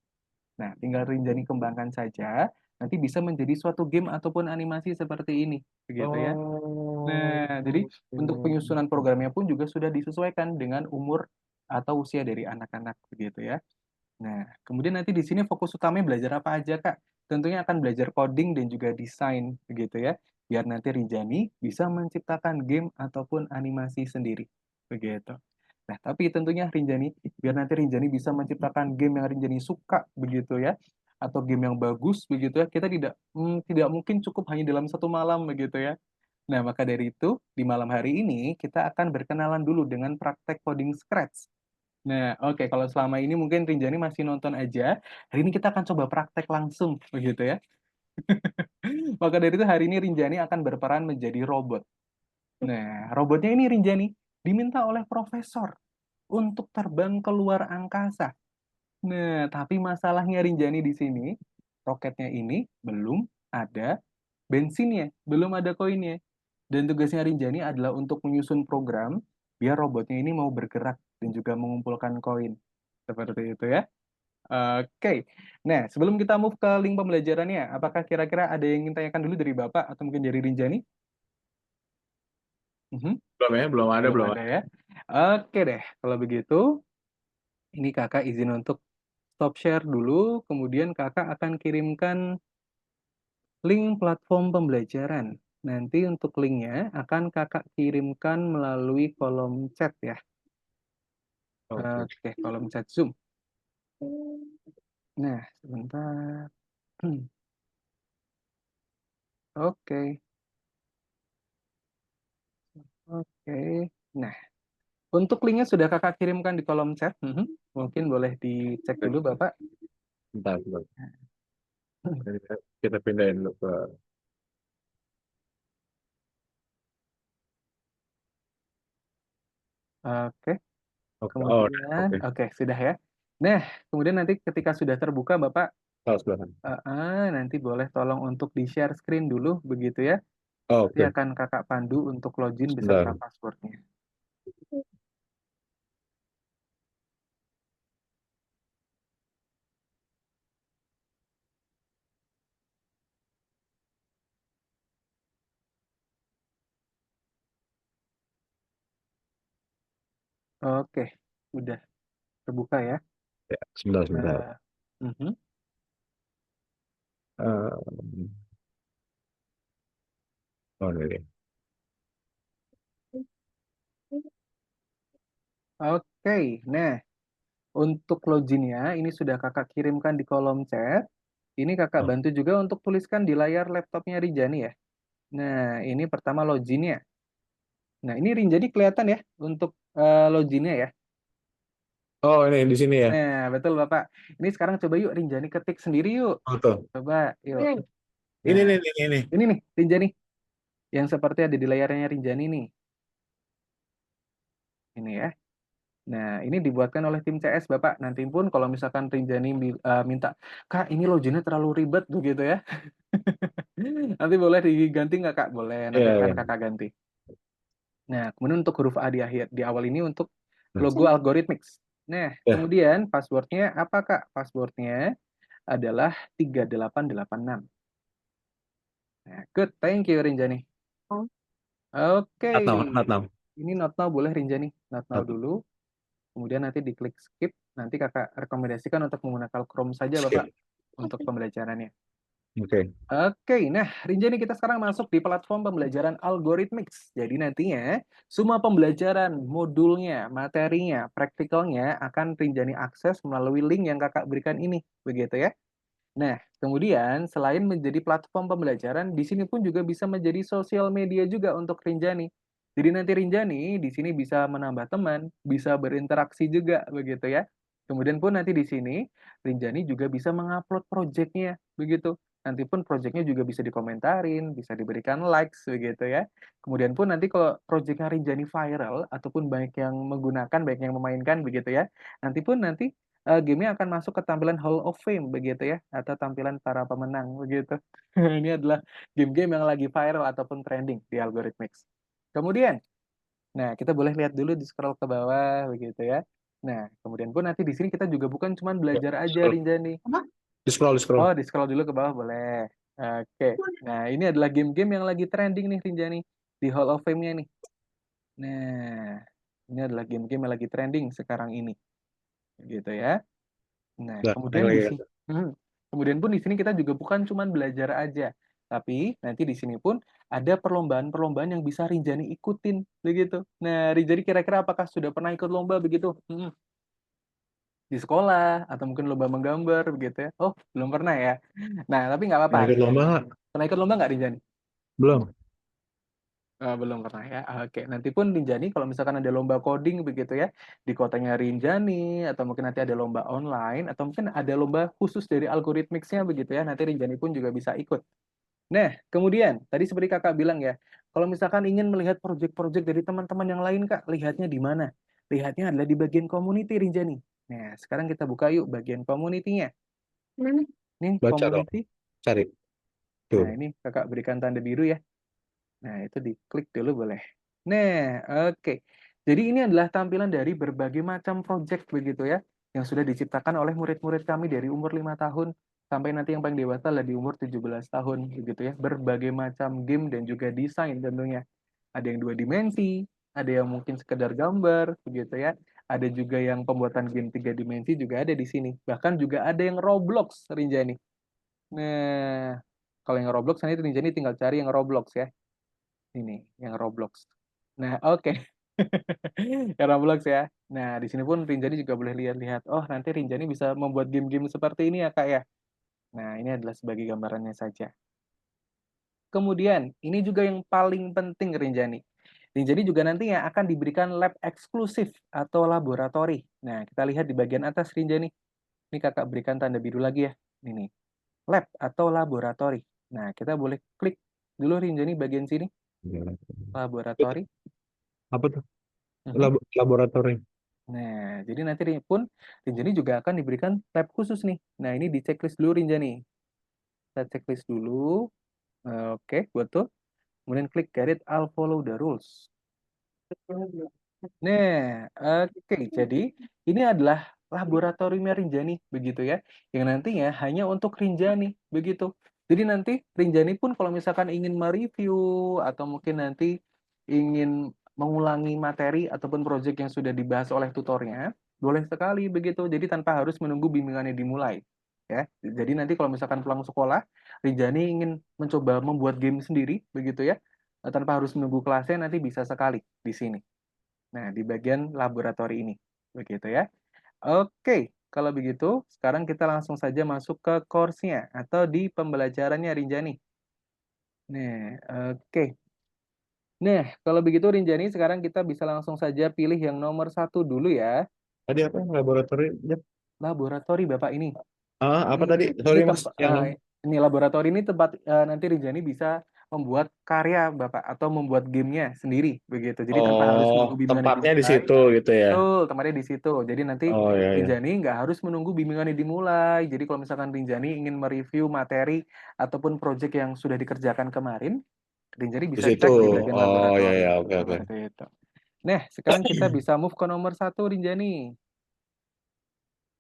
Nah, tinggal Rinjani kembangkan saja, nanti bisa menjadi suatu game ataupun animasi seperti ini, begitu ya. Oh, Nah, jadi untuk penyusunan programnya pun juga sudah disesuaikan dengan umur atau usia dari anak-anak, begitu ya. Nah, kemudian nanti di sini fokus utamanya belajar apa aja, Kak? Tentunya akan belajar coding dan juga desain, begitu ya. Biar nanti Rinjani bisa menciptakan game ataupun animasi sendiri, begitu. Nah, tapi tentunya Rinjani, biar nanti Rinjani bisa menciptakan game yang Rinjani suka, begitu ya, atau game yang bagus, begitu ya, kita tidak mungkin cukup hanya dalam satu malam, begitu ya. Nah, maka dari itu, di malam hari ini kita akan berkenalan dulu dengan praktek coding Scratch. Nah, oke, kalau selama ini mungkin Rinjani masih nonton aja, hari ini kita akan coba praktek langsung, begitu ya. Maka dari itu hari ini Rinjani akan berperan menjadi robot. Nah, robotnya ini Rinjani diminta oleh profesor untuk terbang keluar angkasa. Nah, tapi masalahnya Rinjani di sini, roketnya ini belum ada bensinnya, belum ada koinnya. Dan tugasnya Rinjani adalah untuk menyusun program biar robotnya ini mau bergerak dan juga mengumpulkan koin. Seperti itu ya. Oke. Nah, sebelum kita move ke link pembelajarannya, apakah kira-kira ada yang ingin tanyakan dulu dari Bapak atau mungkin dari Rinjani? Mhm. belum ya, belum ada, Belum belum ada ada. ya. Oke deh, kalau begitu, ini kakak izin untuk stop share dulu, kemudian kakak akan kirimkan link platform pembelajaran. Nanti untuk linknya akan kakak kirimkan melalui kolom chat ya. Oke. Oke, kolom chat Zoom. Nah, sebentar. Oke, oke. Nah, untuk linknya sudah kakak kirimkan di kolom chat. Mungkin boleh dicek dulu Bapak. Bentar, bentar. Jadi kita pindahin dulu ke. Oke, Oke, oh, kemudian, oke. oke, sudah ya. Nah, kemudian nanti ketika sudah terbuka Bapak, Oh, sebelah kanan. nanti boleh tolong untuk di-share screen dulu, begitu ya. Oh, Nanti oke. akan kakak pandu untuk login beserta Sebentar. passwordnya. Oke, udah terbuka ya. Ya, sebentar, sebentar. Eh, mhm. Eh, oh, ini. Oke, nah untuk loginnya ini sudah kakak kirimkan di kolom chat. Ini kakak Oh, bantu juga untuk tuliskan di layar laptopnya Rinjani ya. Nah, ini pertama loginnya. Nah, ini Rinjani kelihatan ya untuk loginnya ya. oh, ini di sini ya. Nah, betul Bapak. Ini sekarang coba yuk Rinjani ketik sendiri yuk. Oh, tuh. Coba yuk. Ini Nah, nih, ini. ini nih Rinjani yang seperti ada di layarnya Rinjani nih. Ini ya. Nah, ini dibuatkan oleh tim CS Bapak. Nanti pun kalau misalkan Rinjani minta, Kak, ini loginnya terlalu ribet begitu ya. Nanti boleh diganti nggak Kak? Boleh, nanti Iya, akan iya. Kakak ganti. Nah, kemudian untuk huruf A di akhir, di awal ini untuk Nah, logo Algorithmics. Nah, ya. kemudian passwordnya apa Kak? Passwordnya adalah 3886. Nah, good, thank you Rinjani. Oke, Not now, not now. ini not now boleh Rinjani, not now Not now. dulu. Kemudian nanti diklik skip. Nanti Kakak rekomendasikan untuk menggunakan Chrome saja Bapak Skip. untuk pembelajarannya. Oke. Oke, nah Rinjani kita sekarang masuk di platform pembelajaran Algorithmics. Jadi nantinya semua pembelajaran, modulnya, materinya, praktikalnya akan Rinjani akses melalui link yang kakak berikan ini, begitu ya. Nah, kemudian selain menjadi platform pembelajaran, di sini pun juga bisa menjadi sosial media juga untuk Rinjani. Jadi nanti Rinjani di sini bisa menambah teman, bisa berinteraksi juga, begitu ya. Kemudian pun nanti di sini Rinjani juga bisa mengupload projectnya, begitu. Nanti pun project-nya juga bisa dikomentarin, bisa diberikan likes begitu ya. Kemudian pun nanti kalau project-nya Rinjani viral ataupun banyak yang menggunakan, banyak yang memainkan begitu ya. Nanti game-nya akan masuk ke tampilan Hall of Fame begitu ya, atau tampilan para pemenang begitu. Ini adalah game-game yang lagi viral ataupun trending di Algorithmics. Kemudian, nah kita boleh lihat dulu di scroll ke bawah begitu ya. Nah, kemudian pun nanti di sini kita juga bukan cuma belajar aja Scroll. Rinjani. Apa? Di scroll, di scroll. Oh, di scroll dulu ke bawah boleh. Oke. Nah, ini adalah game-game yang lagi trending nih Rinjani di Hall of Fame-nya nih. Nah, ini adalah game-game yang lagi trending sekarang ini. Gitu ya. Nah, Nah, kemudian di lagi. sini kemudian pun di sini kita juga bukan cuma belajar aja, tapi nanti di sini pun ada perlombaan-perlombaan yang bisa Rinjani ikutin begitu. Nah, Rinjani kira-kira apakah sudah pernah ikut lomba begitu? Di sekolah atau mungkin lomba menggambar begitu ya. Oh, belum pernah ya. Nah, tapi nggak apa-apa Nah, ikut Rinjani. lomba nggak? Pernah ikut lomba nggak Rinjani? Belum. Belum pernah ya. Oke, nanti pun Rinjani kalau misalkan ada lomba coding begitu ya di kotanya Rinjani atau mungkin nanti ada lomba online atau mungkin ada lomba khusus dari algoritmix-nya begitu ya. Nanti Rinjani pun juga bisa ikut. Nah, kemudian tadi seperti Kakak bilang ya, kalau misalkan ingin melihat proyek-proyek dari teman-teman yang lain Kak, lihatnya di mana? Lihatnya adalah di bagian community Rinjani. Nah, sekarang kita buka yuk bagian community-nya. Mana? Nih, Baca dong. community. Cari. Nah, Tuh. ini Kakak berikan tanda biru ya. Nah, itu diklik dulu boleh. Nah, oke. Jadi ini adalah tampilan dari berbagai macam project begitu ya, yang sudah diciptakan oleh murid-murid kami dari umur 5 tahun sampai nanti yang paling dewasa lah di umur 17 tahun begitu ya. Berbagai macam game dan juga desain tentunya. Ada yang 2 dimensi, ada yang mungkin sekedar gambar begitu ya. Ada juga yang pembuatan game 3 dimensi juga ada di sini. Bahkan juga ada yang Roblox Rinjani. Nah, kalau yang Roblox nanti Rinjani tinggal cari yang Roblox ya. Ini yang Roblox. Nah, oke. Yang Roblox ya. Nah, di sini pun Rinjani juga boleh lihat-lihat. Oh, nanti Rinjani bisa membuat game-game seperti ini ya, Kak ya. Nah, ini adalah sebagai gambarannya saja. Kemudian, ini juga yang paling penting Rinjani. Rinjani juga nantinya akan diberikan lab eksklusif atau laboratori. Nah, kita lihat di bagian atas Rinjani. Ini Kakak berikan tanda biru lagi ya. Ini, lab atau laboratori. Nah, kita boleh klik dulu Rinjani bagian sini, laboratori. Apa tuh? Mhm. Laboratorium. Nah, jadi nanti pun Rinjani juga akan diberikan tab khusus nih. Nah, ini di checklist dulu Rinjani. Kita checklist dulu. Oke, betul. Kemudian klik get it, I'll follow the rules. Nah, oke. Jadi ini adalah laboratoriumnya Rinjani, begitu ya. Yang nantinya hanya untuk Rinjani, begitu. Jadi nanti Rinjani pun kalau misalkan ingin mereview atau mungkin nanti ingin mengulangi materi ataupun proyek yang sudah dibahas oleh tutornya, boleh sekali begitu. Jadi tanpa harus menunggu bimbingannya dimulai. Ya, jadi nanti kalau misalkan pulang sekolah, Rinjani ingin mencoba membuat game sendiri, begitu ya, tanpa harus menunggu kelasnya, nanti bisa sekali di sini. Nah, di bagian laboratori ini. Begitu ya. Oke, kalau begitu, sekarang kita langsung saja masuk ke course-nya atau di pembelajarannya Rinjani. Nah, oke. Nah, kalau begitu Rinjani, sekarang kita bisa langsung saja pilih yang nomor 1 dulu ya. Tadi apa? Laboratorium. Ya. Laboratori Bapak ini. Apa Ini tadi? ini Sorry Mas, tempat yang ini laboratori ini tempat nanti Rinjani bisa membuat karya Bapak atau membuat gamenya sendiri begitu. Jadi tanpa harus menunggu bimbingannya tempatnya di dimulai. situ gitu ya. Betul, tempatnya di situ. Jadi nanti Oh ya ya. Rinjani nggak harus menunggu bimbingannya dimulai. Jadi kalau misalkan Rinjani ingin mereview materi ataupun proyek yang sudah dikerjakan kemarin, Rinjani Di bisa situ. cek di bagian Oh ya laboratori ya, oke oke. seperti itu. Nah, sekarang kita bisa move ke nomor 1 Rinjani.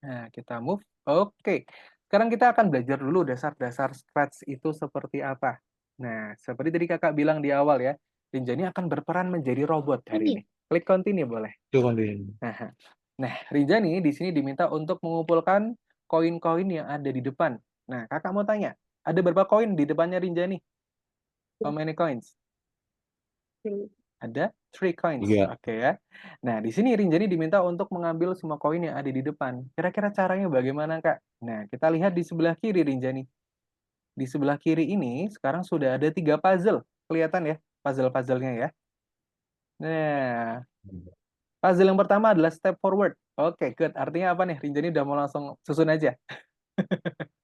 Nah, kita move. Oke. Sekarang kita akan belajar dulu dasar-dasar Scratch itu seperti apa. Nah, seperti tadi Kakak bilang di awal ya, Rinjani akan berperan menjadi robot hari Ini. ini. Klik continue boleh. Itu kondisi. Nah, nah, Rinjani di sini diminta untuk mengumpulkan koin-koin yang ada di depan. Nah, Kakak mau tanya, ada berapa koin di depannya Rinjani? How many coins? Ada 3 coins. Iya. Oke ya. Nah, di sini Rinjani diminta untuk mengambil semua koin yang ada di depan. Kira-kira caranya bagaimana, Kak? Nah, kita lihat di sebelah kiri Rinjani. Di sebelah kiri ini sekarang sudah ada 3 puzzle. Kelihatan ya puzzle-puzzlenya ya. Nah, puzzle yang pertama adalah step forward. Oke, good. Artinya apa nih? Rinjani udah mau langsung susun aja.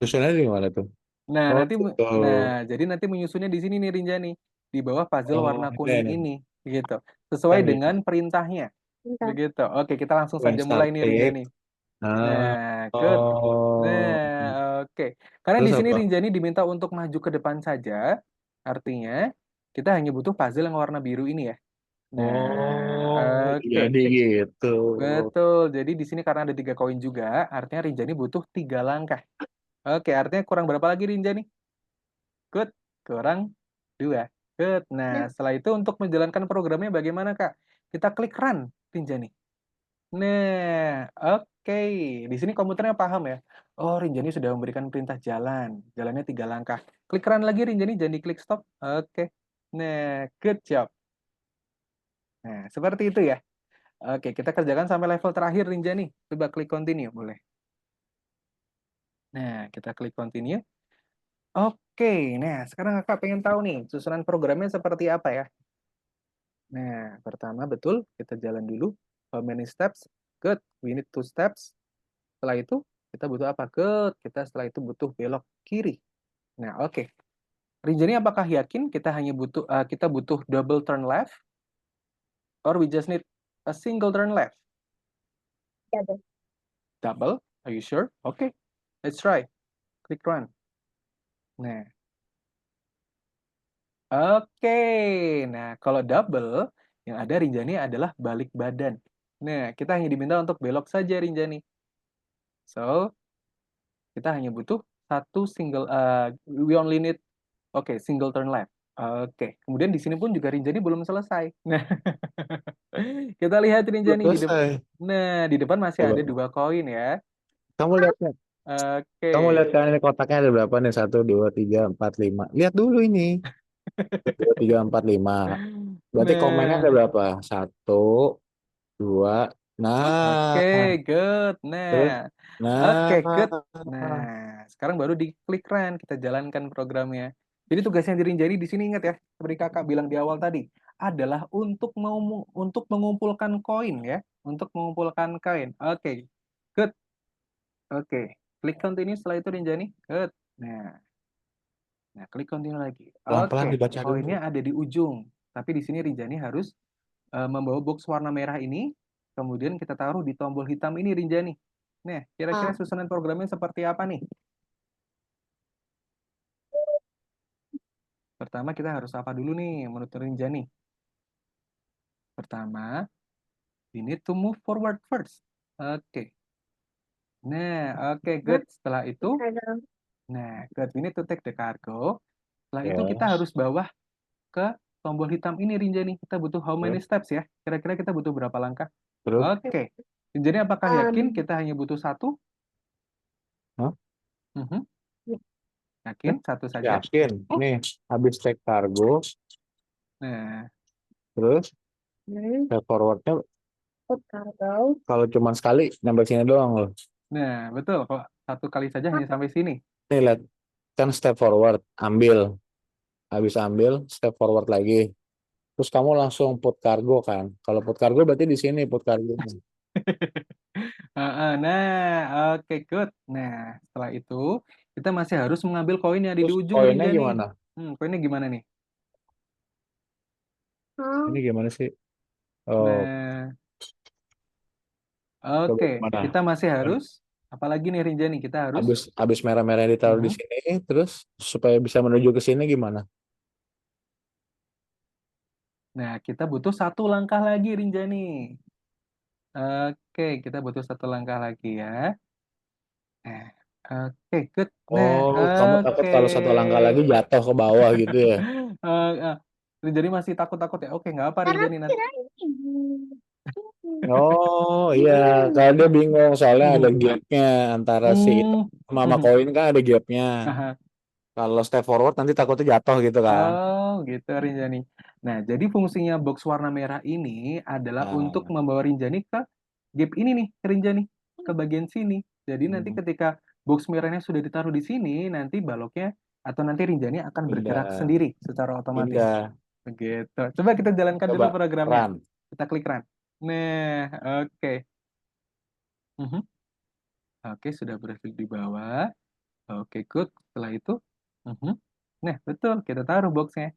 Susunnya di mana tuh? Nah, Oh, gitu. jadi nanti menyusunnya di sini nih Rinjani, di bawah puzzle Oh, warna kuning ini. ini, gitu. Sesuai Kan dengan perintahnya, Bentar. begitu. Oke, kita langsung yang saja mulai start nih tick. Rinjani. Ah, Nah, good. oh, Nah, oke. Karena di terus sini apa? Rinjani diminta untuk maju ke depan saja, artinya kita hanya butuh puzzle yang warna biru ini ya. Oh, Nah, oke. jadi gitu. Betul. Jadi di sini karena ada 3 koin juga, artinya Rinjani butuh 3 langkah. Oke, artinya kurang berapa lagi Rinjani? Good. Kurang 2. Good. Nah, Nah, setelah itu untuk menjalankan programnya bagaimana, Kak? Kita klik run, Rinjani. Nah, oke. Di sini komputernya paham ya. Oh, Rinjani sudah memberikan perintah jalan. Jalannya 3 langkah. Klik run lagi Rinjani, jangan diklik stop. Oke. Nah, good job. Nah, seperti itu ya. Oke, kita kerjakan sampai level terakhir Rinjani. Coba klik continue, boleh. Nah, kita klik continue. Oke, nah sekarang kakak pengen tahu nih, susunan programnya seperti apa ya? Nah, pertama betul, kita jalan dulu. How many steps? Good, we need 2 steps. Setelah itu, kita butuh apa? Good, kita setelah itu butuh belok kiri. Nah, oke. Rinjani apakah yakin kita butuh double turn left? Or we just need a single turn left? double. Double? Are you sure? Oke, let's try. Click run. Nah, oke. Nah, kalau double, yang ada Rinjani adalah balik badan. Nah, kita hanya diminta untuk belok saja Rinjani. So, kita hanya butuh we only need, single turn left. Oke, kemudian di sini pun juga Rinjani belum selesai. Nah, kita lihat Belum Rinjani selesai. di depan masih ada Coba. 2 koin ya. Kamu lihat nggak? Kamu lihat Oke. kan ini kotaknya ada berapa nih? 1, 2, 3, 4, 5. Lihat dulu ini. 1, 2, 3, 4, 5. Berarti komennya ada Nah, berapa? 1, 2. oke, Nah, good. terus. Nah, oke, good. Nah, Nah, sekarang baru diklik run, kita jalankan programnya. Jadi tugasnya Rinjani di sini ingat ya, seperti kakak bilang di awal tadi, adalah untuk mengumpulkan koin ya, untuk mengumpulkan koin. Oke, good. Oke, klik continue setelah itu Rinjani. Good. Nah, klik continue lagi. pelan-pelan Oke, dibaca dulu. koinnya ada di ujung. Tapi di sini Rinjani harus membawa box warna merah ini, kemudian kita taruh di tombol hitam ini Rinjani. Nah, kira-kira Ah, susunan programnya seperti apa nih? Pertama kita harus apa dulu nih menurut Rinjani? Pertama, we need to move forward first. Oke. Nah, oke, nah, good. Setelah itu, ada. good. We need to take the cargo. Setelah itu kita Yes. harus bawa ke tombol hitam ini Rinjani. Kita butuh how many Terus, steps ya? Kira-kira kita butuh berapa langkah? terus. Oke. Rinjani apakah yakin Um, kita hanya butuh satu? Hah? Mhm. ya, Yakin? Satu saja? Yakin. Nih, habis take cargo, Nah, terus hmm, take forwardnya put cargo. kalau cuma sekali nambah sini doang loh. betul. Kalau satu kali saja hanya sampai sini. Nih lihat, kan step forward, ambil. Habis ambil, step forward lagi. Terus kamu langsung put cargo kan. Kalau put cargo berarti di sini put cargo. Heeh, nah, oke, good. Nah, setelah itu kita masih harus mengambil koin yang ada di Terus ujung koinnya Rinjani. gimana? Koinnya gimana nih? Ini Oh, gimana sih? Oh, Nah, coba oke, gimana? kita masih harus apalagi nih Rinjani? Kita harus Habis merah-merah ditaruh di Mhm. sini, terus supaya bisa menuju ke sini gimana? Nah, kita butuh satu langkah lagi Rinjani. Oke, kita butuh satu langkah lagi ya. Nah, oke, good. Nah, Oh, kamu takut oke. kalau satu langkah lagi jatuh ke bawah gitu ya? Eh, Rinjani masih takut-takut ya? Oke, nggak apa karena Rinjani nanti. kirain ini. Oh iya, kalau dia bingung soalnya ada Mhm. gapnya antara si hitam Hmm. sama Mhm. koin kan ada gapnya. Aha. Kalau step forward nanti takutnya jatuh gitu kan? Oh, gitu Rinjani. Nah, jadi fungsinya box warna merah ini adalah untuk Nah, membawa Rinjani ke gap ini nih, ke Rinjani, ke bagian sini. Jadi nanti hmm, ketika box merahnya sudah ditaruh di sini, nanti baloknya atau nanti Rinjani akan bergerak pindah, sendiri secara otomatis. pindah. Begitu. Coba kita jalankan dulu Coba programnya. run. Kita klik run. Nah, oke. Mhm. Oke, sudah berhasil di bawah. Oke, good. Setelah itu Mhm. Nah, betul, kita taruh boxnya.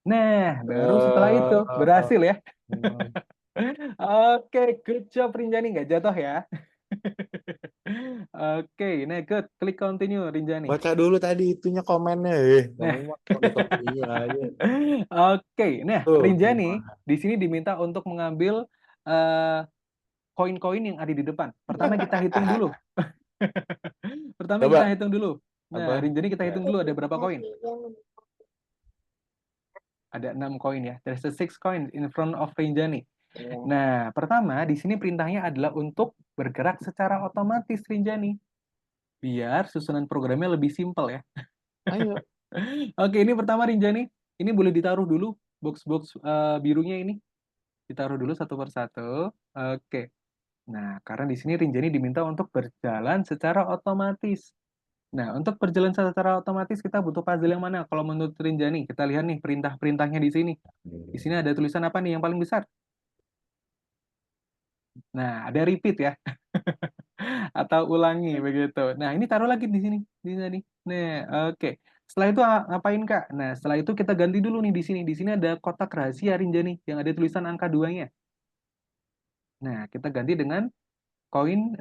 Nah, baru setelah itu berhasil ya. Hmm. Oke, good job Rinjani, nggak jatuh ya. Oke, nah good, klik continue Rinjani. Baca dulu tadi itunya komennya. Kamu Nah, mah udah continue aja. oke, nah Tuh, Rinjani gimana? di sini diminta untuk mengambil eh, koin-koin yang ada di depan. Pertama kita hitung dulu. Pertama kita Coba hitung dulu. apa? Nah, Rinjani kita Ya. hitung dulu ada berapa koin? Ada 6 koin ya. There's a 6 coins in front of Rinjani. Nah, pertama di sini perintahnya adalah untuk bergerak secara otomatis Rinjani. Biar susunan programnya lebih simpel ya. Ayo. Oke, ini pertama Rinjani. Ini boleh ditaruh dulu box-box birunya ini. Ditaruh dulu satu persatu. Oke. Nah, karena di sini Rinjani diminta untuk berjalan secara otomatis. Nah, untuk berjalan secara otomatis kita butuh puzzle yang mana? Kalau menurut Rinjani, kita lihat nih perintah-perintahnya di sini. Di sini ada tulisan apa nih yang paling besar? Nah, ada repeat ya, atau ulangi begitu. Nah, ini taruh lagi di sini. Nah, oke. Setelah itu ngapain Kak? Nah, setelah itu kita ganti dulu nih di sini. Di sini ada kotak rahasia Rinjani yang ada tulisan angka 2-nya. Nah, kita ganti dengan koin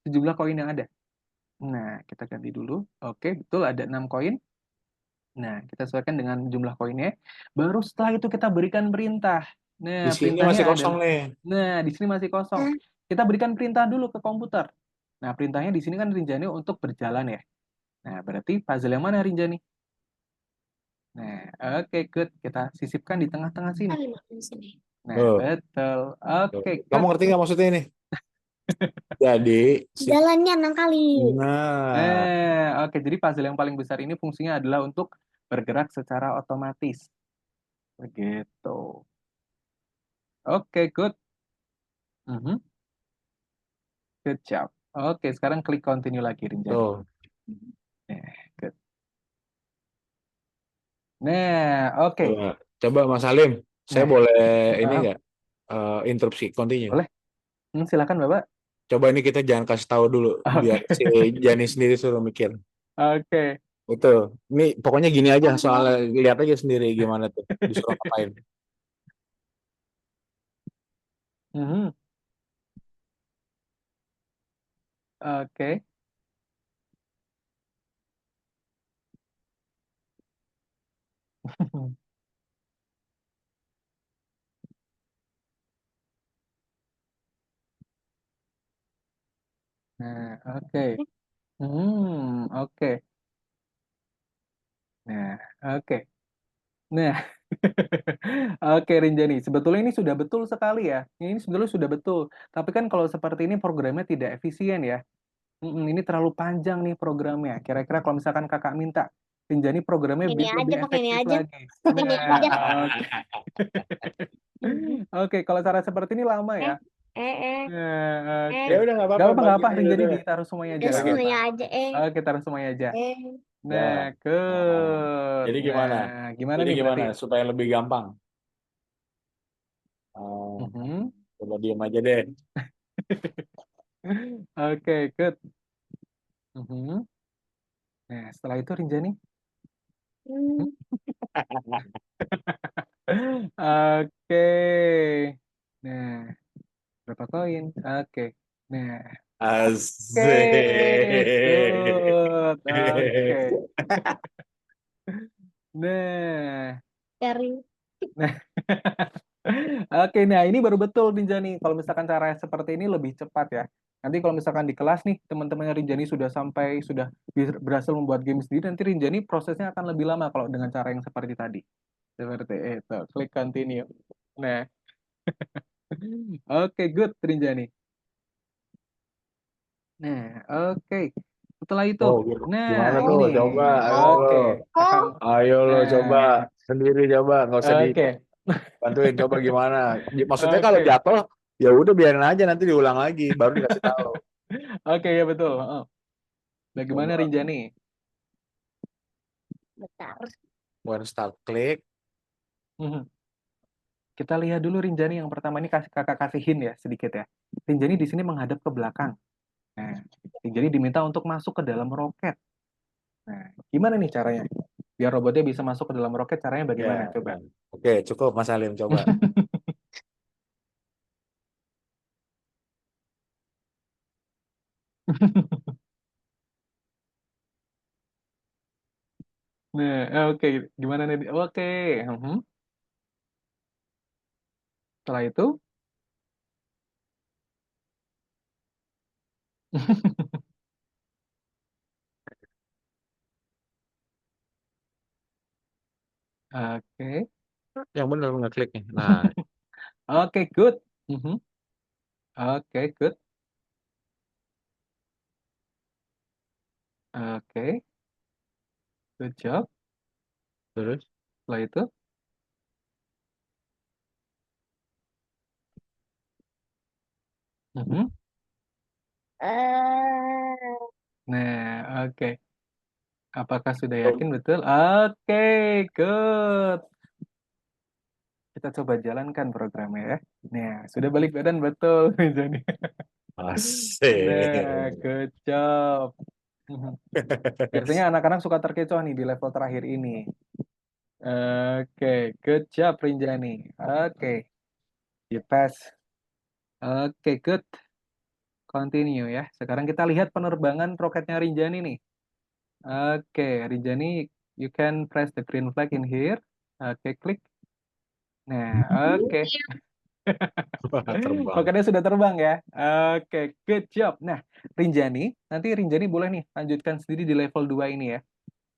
sejumlah koin yang ada. Nah, kita ganti dulu. Oke, betul ada 6 koin. Nah, kita sesuaikan dengan jumlah koinnya. Baru setelah itu kita berikan perintah. Di Nah, sini masih perintahnya kosong adalah, nih. nah, di sini masih kosong. Kita berikan perintah dulu ke komputer. Nah, perintahnya di sini kan Rinjani untuk berjalan ya. Nah, berarti puzzle yang mana Rinjani? Nah, oke, good. Kita sisipkan di tengah-tengah sini. Nah, Tuh, betul. tuh. Oke, Kamu good. ngerti nggak maksudnya ini? Jadi, Jalannya 6 kali. nah, Nah, oke. Jadi puzzle yang paling besar ini fungsinya adalah untuk bergerak secara otomatis. Begitu. Oke, good. Mhm. Good job. Oke, sekarang klik continue lagi, Rinjani. tuh. Nah, good. Nah, oke. Coba, coba Mas Salim, saya Nah, boleh ini ah, nggak interupsi, continue. boleh. Silakan, Bapak. Coba ini kita jangan kasih tahu dulu, biar Oke. si Jani sendiri suruh mikir. Oke. Betul. Ini pokoknya gini aja, soalnya lihat aja sendiri gimana tuh disuruh ngapain. Mhm. Oke. Nah, oke. Oke. Nah, oke. Nah, oke Rinjani. Sebetulnya ini sudah betul sekali ya. Ini sebetulnya sudah betul. Tapi kan kalau seperti ini programnya tidak efisien ya. Ini terlalu panjang nih programnya. Kira-kira kalau misalkan kakak minta, Rinjani programnya Ini biar aja, lebih pakai ini efektif aja. lagi. Pakai ini Nah, aja. oke. Oke, kalau cara seperti ini lama ya. Eh. Nah, oke. Ya udah nggak Gak apa-apa, apa-apa, nggak apa. bagian aja Rinjani udah. ditaruh semuanya aja, Udah nggak apa-apa. semuanya aja, Oke, taruh semuanya aja. eh. Nah, Dah. Nah, good. jadi gimana? Nah, gimana Jadi nih berarti? gimana supaya lebih gampang? Eh, Mhm. coba diem aja deh. Oke, good. Mhm. Nah, setelah itu Rinjani. Hmm. Oke. Nah, berapa koin? Oke. Nah, oke. Good. Oke. Asik. Nah. Dari Nah. Oke, nah ini baru betul Rinjani. Kalau misalkan cara seperti ini lebih cepat ya. Nanti kalau misalkan di kelas nih, teman-teman Rinjani sudah berhasil membuat game sendiri, nanti Rinjani prosesnya akan lebih lama kalau dengan cara yang seperti tadi. Seperti itu. Klik continue. Nah, oke, good Rinjani. Nah, oke. Setelah itu, Oh, nah gimana tuh? ini, Coba, ayo lo. oke. Kakak, Ayo lo coba nah, sendiri coba, nggak usah oke, dibantuin. Coba gimana? Maksudnya kalau oke, jatuh ya udah biarin aja nanti diulang lagi, baru dikasih tahu. oke ya betul. Heeh. Bagaimana Coba Rinjani? bentar. when start klik. Mhm. Kita lihat dulu Rinjani yang pertama ini kakak kasihin ya sedikit ya. Rinjani di sini menghadap ke belakang. Nah, Rinjani diminta untuk masuk ke dalam roket. Nah, gimana nih caranya? biar robotnya bisa masuk ke dalam roket, caranya bagaimana? Ya, Coba. ya. Oke, cukup Mas Alim coba. Nah, oke. Gimana nih? Oke. Mhm. Setelah itu, oke. Yang benar ngekliknya. Nah, Oke, good. Mhm. Oke, good. Oke, good job. terus Setelah itu, mhm. Eh, Nah, oke. Apakah sudah yakin betul? Oke, good. Kita coba jalankan programnya ya. Nah, sudah balik badan betul. Jadi, nah, asik. good job. Mhm. Biasanya anak-anak suka terkecoh nih di level terakhir ini. Oke, good job Rinjani. Oke, you pass. Oke, good. Continue ya. Sekarang kita lihat penerbangan roketnya Rinjani nih. Oke, Rinjani, you can press the green flag in here. Oke, klik. Nah, oke. Wah, terbang. Roketnya sudah terbang ya. Oke, good job. Nah, Rinjani, nanti Rinjani boleh nih lanjutkan sendiri di level 2 ini ya.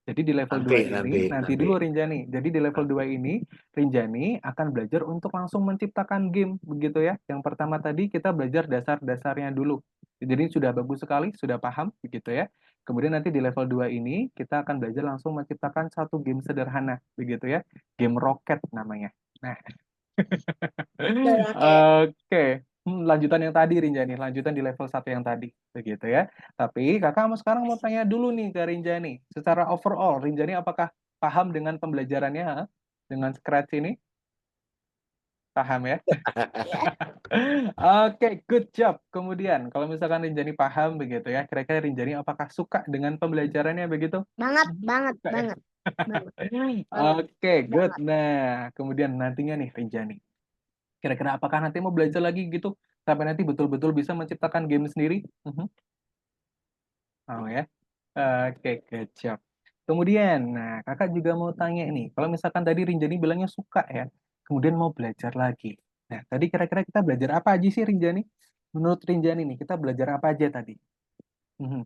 Jadi di level Nanti, 2 nanti, ini, nanti nanti. dulu Rinjani. Jadi di level 2 ini, Rinjani akan belajar untuk langsung menciptakan game, begitu ya. Yang pertama tadi kita belajar dasar-dasarnya dulu. Jadi sudah bagus sekali, sudah paham, begitu ya. Kemudian nanti di level 2 ini, kita akan belajar langsung menciptakan satu game sederhana, begitu ya. Game roket namanya. Nah, oke. oke. Lanjutan yang tadi Rinjani, lanjutan di level 1 yang tadi, begitu ya. Tapi kakak mau sekarang mau tanya dulu nih ke Rinjani. Secara overall, Rinjani apakah paham dengan pembelajarannya? Ha? Dengan Scratch ini? Paham ya? Oke, good job. Kemudian, kalau misalkan Rinjani paham begitu ya, kira-kira Rinjani apakah suka dengan pembelajarannya begitu? Banget, banget, Suka ya? banget, banget, banget, Oke, good. banget. Nah, kemudian nantinya nih Rinjani. Kira-kira apakah nanti mau belajar lagi gitu sampai nanti betul-betul bisa menciptakan game sendiri? Mhm. Mau ya? Oke, good job. Kemudian, nah kakak juga mau tanya nih, kalau misalkan tadi Rinjani bilangnya suka ya, kemudian mau belajar lagi. Nah, tadi kira-kira kita belajar apa aja sih Rinjani? Menurut Rinjani nih, kita belajar apa aja tadi? Mhm.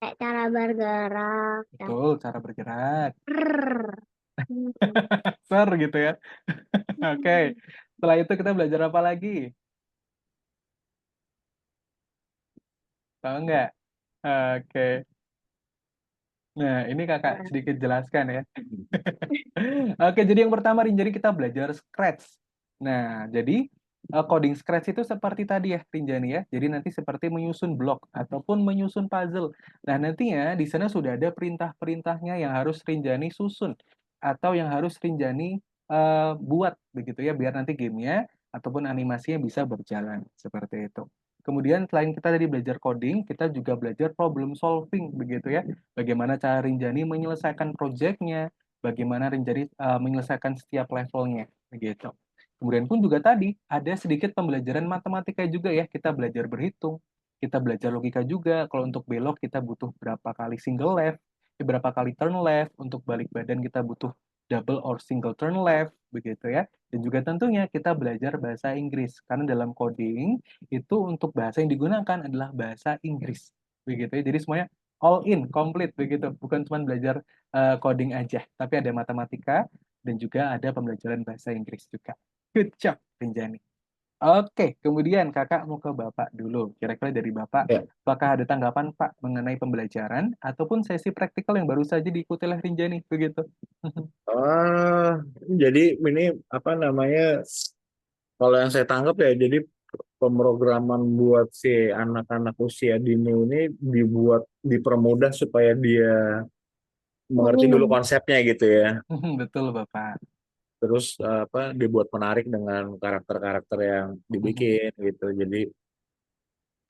Kayak cara bergerak, ya. Betul, cara bergerak. Prrr. Hmm. Ser gitu ya. Oke, Hmm. setelah itu kita belajar apa lagi? Tahu nggak? Oke. Nah, ini kakak sedikit jelaskan ya. Oke, jadi yang pertama Rinjani kita belajar Scratch. Nah, jadi coding Scratch itu seperti tadi ya Rinjani ya. Jadi nanti seperti menyusun blok ataupun menyusun puzzle. Nah, nantinya di sana sudah ada perintah-perintahnya yang harus Rinjani susun atau yang harus Rinjani buat begitu ya biar nanti gamenya ataupun animasinya bisa berjalan seperti itu. Kemudian selain kita tadi belajar coding, kita juga belajar problem solving begitu ya. Bagaimana cara Rinjani menyelesaikan proyeknya, bagaimana Rinjani menyelesaikan setiap levelnya begitu. Kemudian pun juga tadi ada sedikit pembelajaran matematika juga ya, kita belajar berhitung, kita belajar logika juga. Kalau untuk belok kita butuh berapa kali single left, berapa kali turn left, untuk balik badan kita butuh double or single turn left begitu ya. Dan juga tentunya kita belajar bahasa Inggris karena dalam coding itu untuk bahasa yang digunakan adalah bahasa Inggris begitu ya. Jadi semuanya all in, komplit begitu. Bukan cuma belajar coding aja, tapi ada matematika dan juga ada pembelajaran bahasa Inggris juga. Good job, Rinjani. Oke, kemudian kakak mau ke Bapak dulu. Kira-kira dari Bapak, Ya. apakah ada tanggapan Pak mengenai pembelajaran ataupun sesi praktikal yang baru saja diikuti oleh Rinjani? Begitu. Ah, jadi ini apa namanya? Kalau yang saya tangkap ya, jadi pemrograman buat si anak-anak usia dini ini dibuat dipermudah supaya dia Mau mengerti dulu minum. konsepnya gitu ya. Betul, Bapak. Terus apa dibuat menarik dengan karakter-karakter yang dibikin gitu. Jadi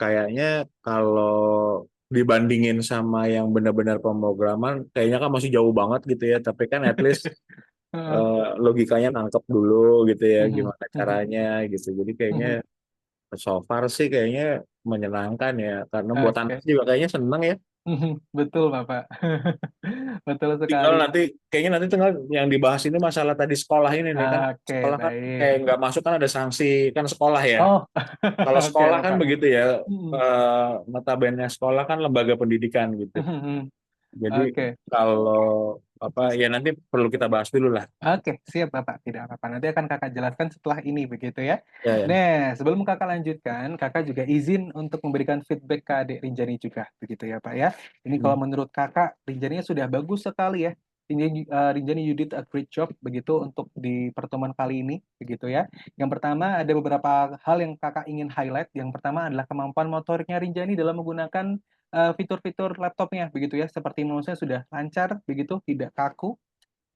kayaknya kalau dibandingin sama yang benar-benar pemrograman, kayaknya kan masih jauh banget gitu ya. Tapi kan at least Heeh. logikanya nangkep dulu gitu ya, Mhm, gimana mhm, caranya gitu. Jadi kayaknya mhm. so far sih kayaknya menyenangkan ya. Karena buat anak Oke. juga kayaknya seneng ya. Mhm, betul Bapak. Betul Tinggal sekali. nanti kayaknya nanti tinggal yang dibahas ini masalah tadi sekolah ini nih kan, Oke, sekolah kan baik. kayak nggak masuk kan ada sanksi kan sekolah ya. Oh, Kalau oke sekolah kan Bapak. begitu ya, Mhm, notabene sekolah kan lembaga pendidikan gitu. mhm, mhm. Jadi Oke. kalau apa ya nanti perlu kita bahas dulu lah. Oke, siap Bapak, tidak apa-apa. Nanti akan Kakak jelaskan setelah ini, begitu ya. Ya ya. Nah, sebelum Kakak lanjutkan, Kakak juga izin untuk memberikan feedback ke adik Rinjani juga, begitu ya Pak ya. Ini kalau Hmm. menurut Kakak, Rinjani sudah bagus sekali ya. Rinjani, you did a great job begitu untuk di pertemuan kali ini, begitu ya. Yang pertama, ada beberapa hal yang Kakak ingin highlight. Yang pertama adalah kemampuan motoriknya Rinjani dalam menggunakan fitur-fitur laptopnya, begitu ya. Seperti mouse-nya sudah lancar, begitu, tidak kaku.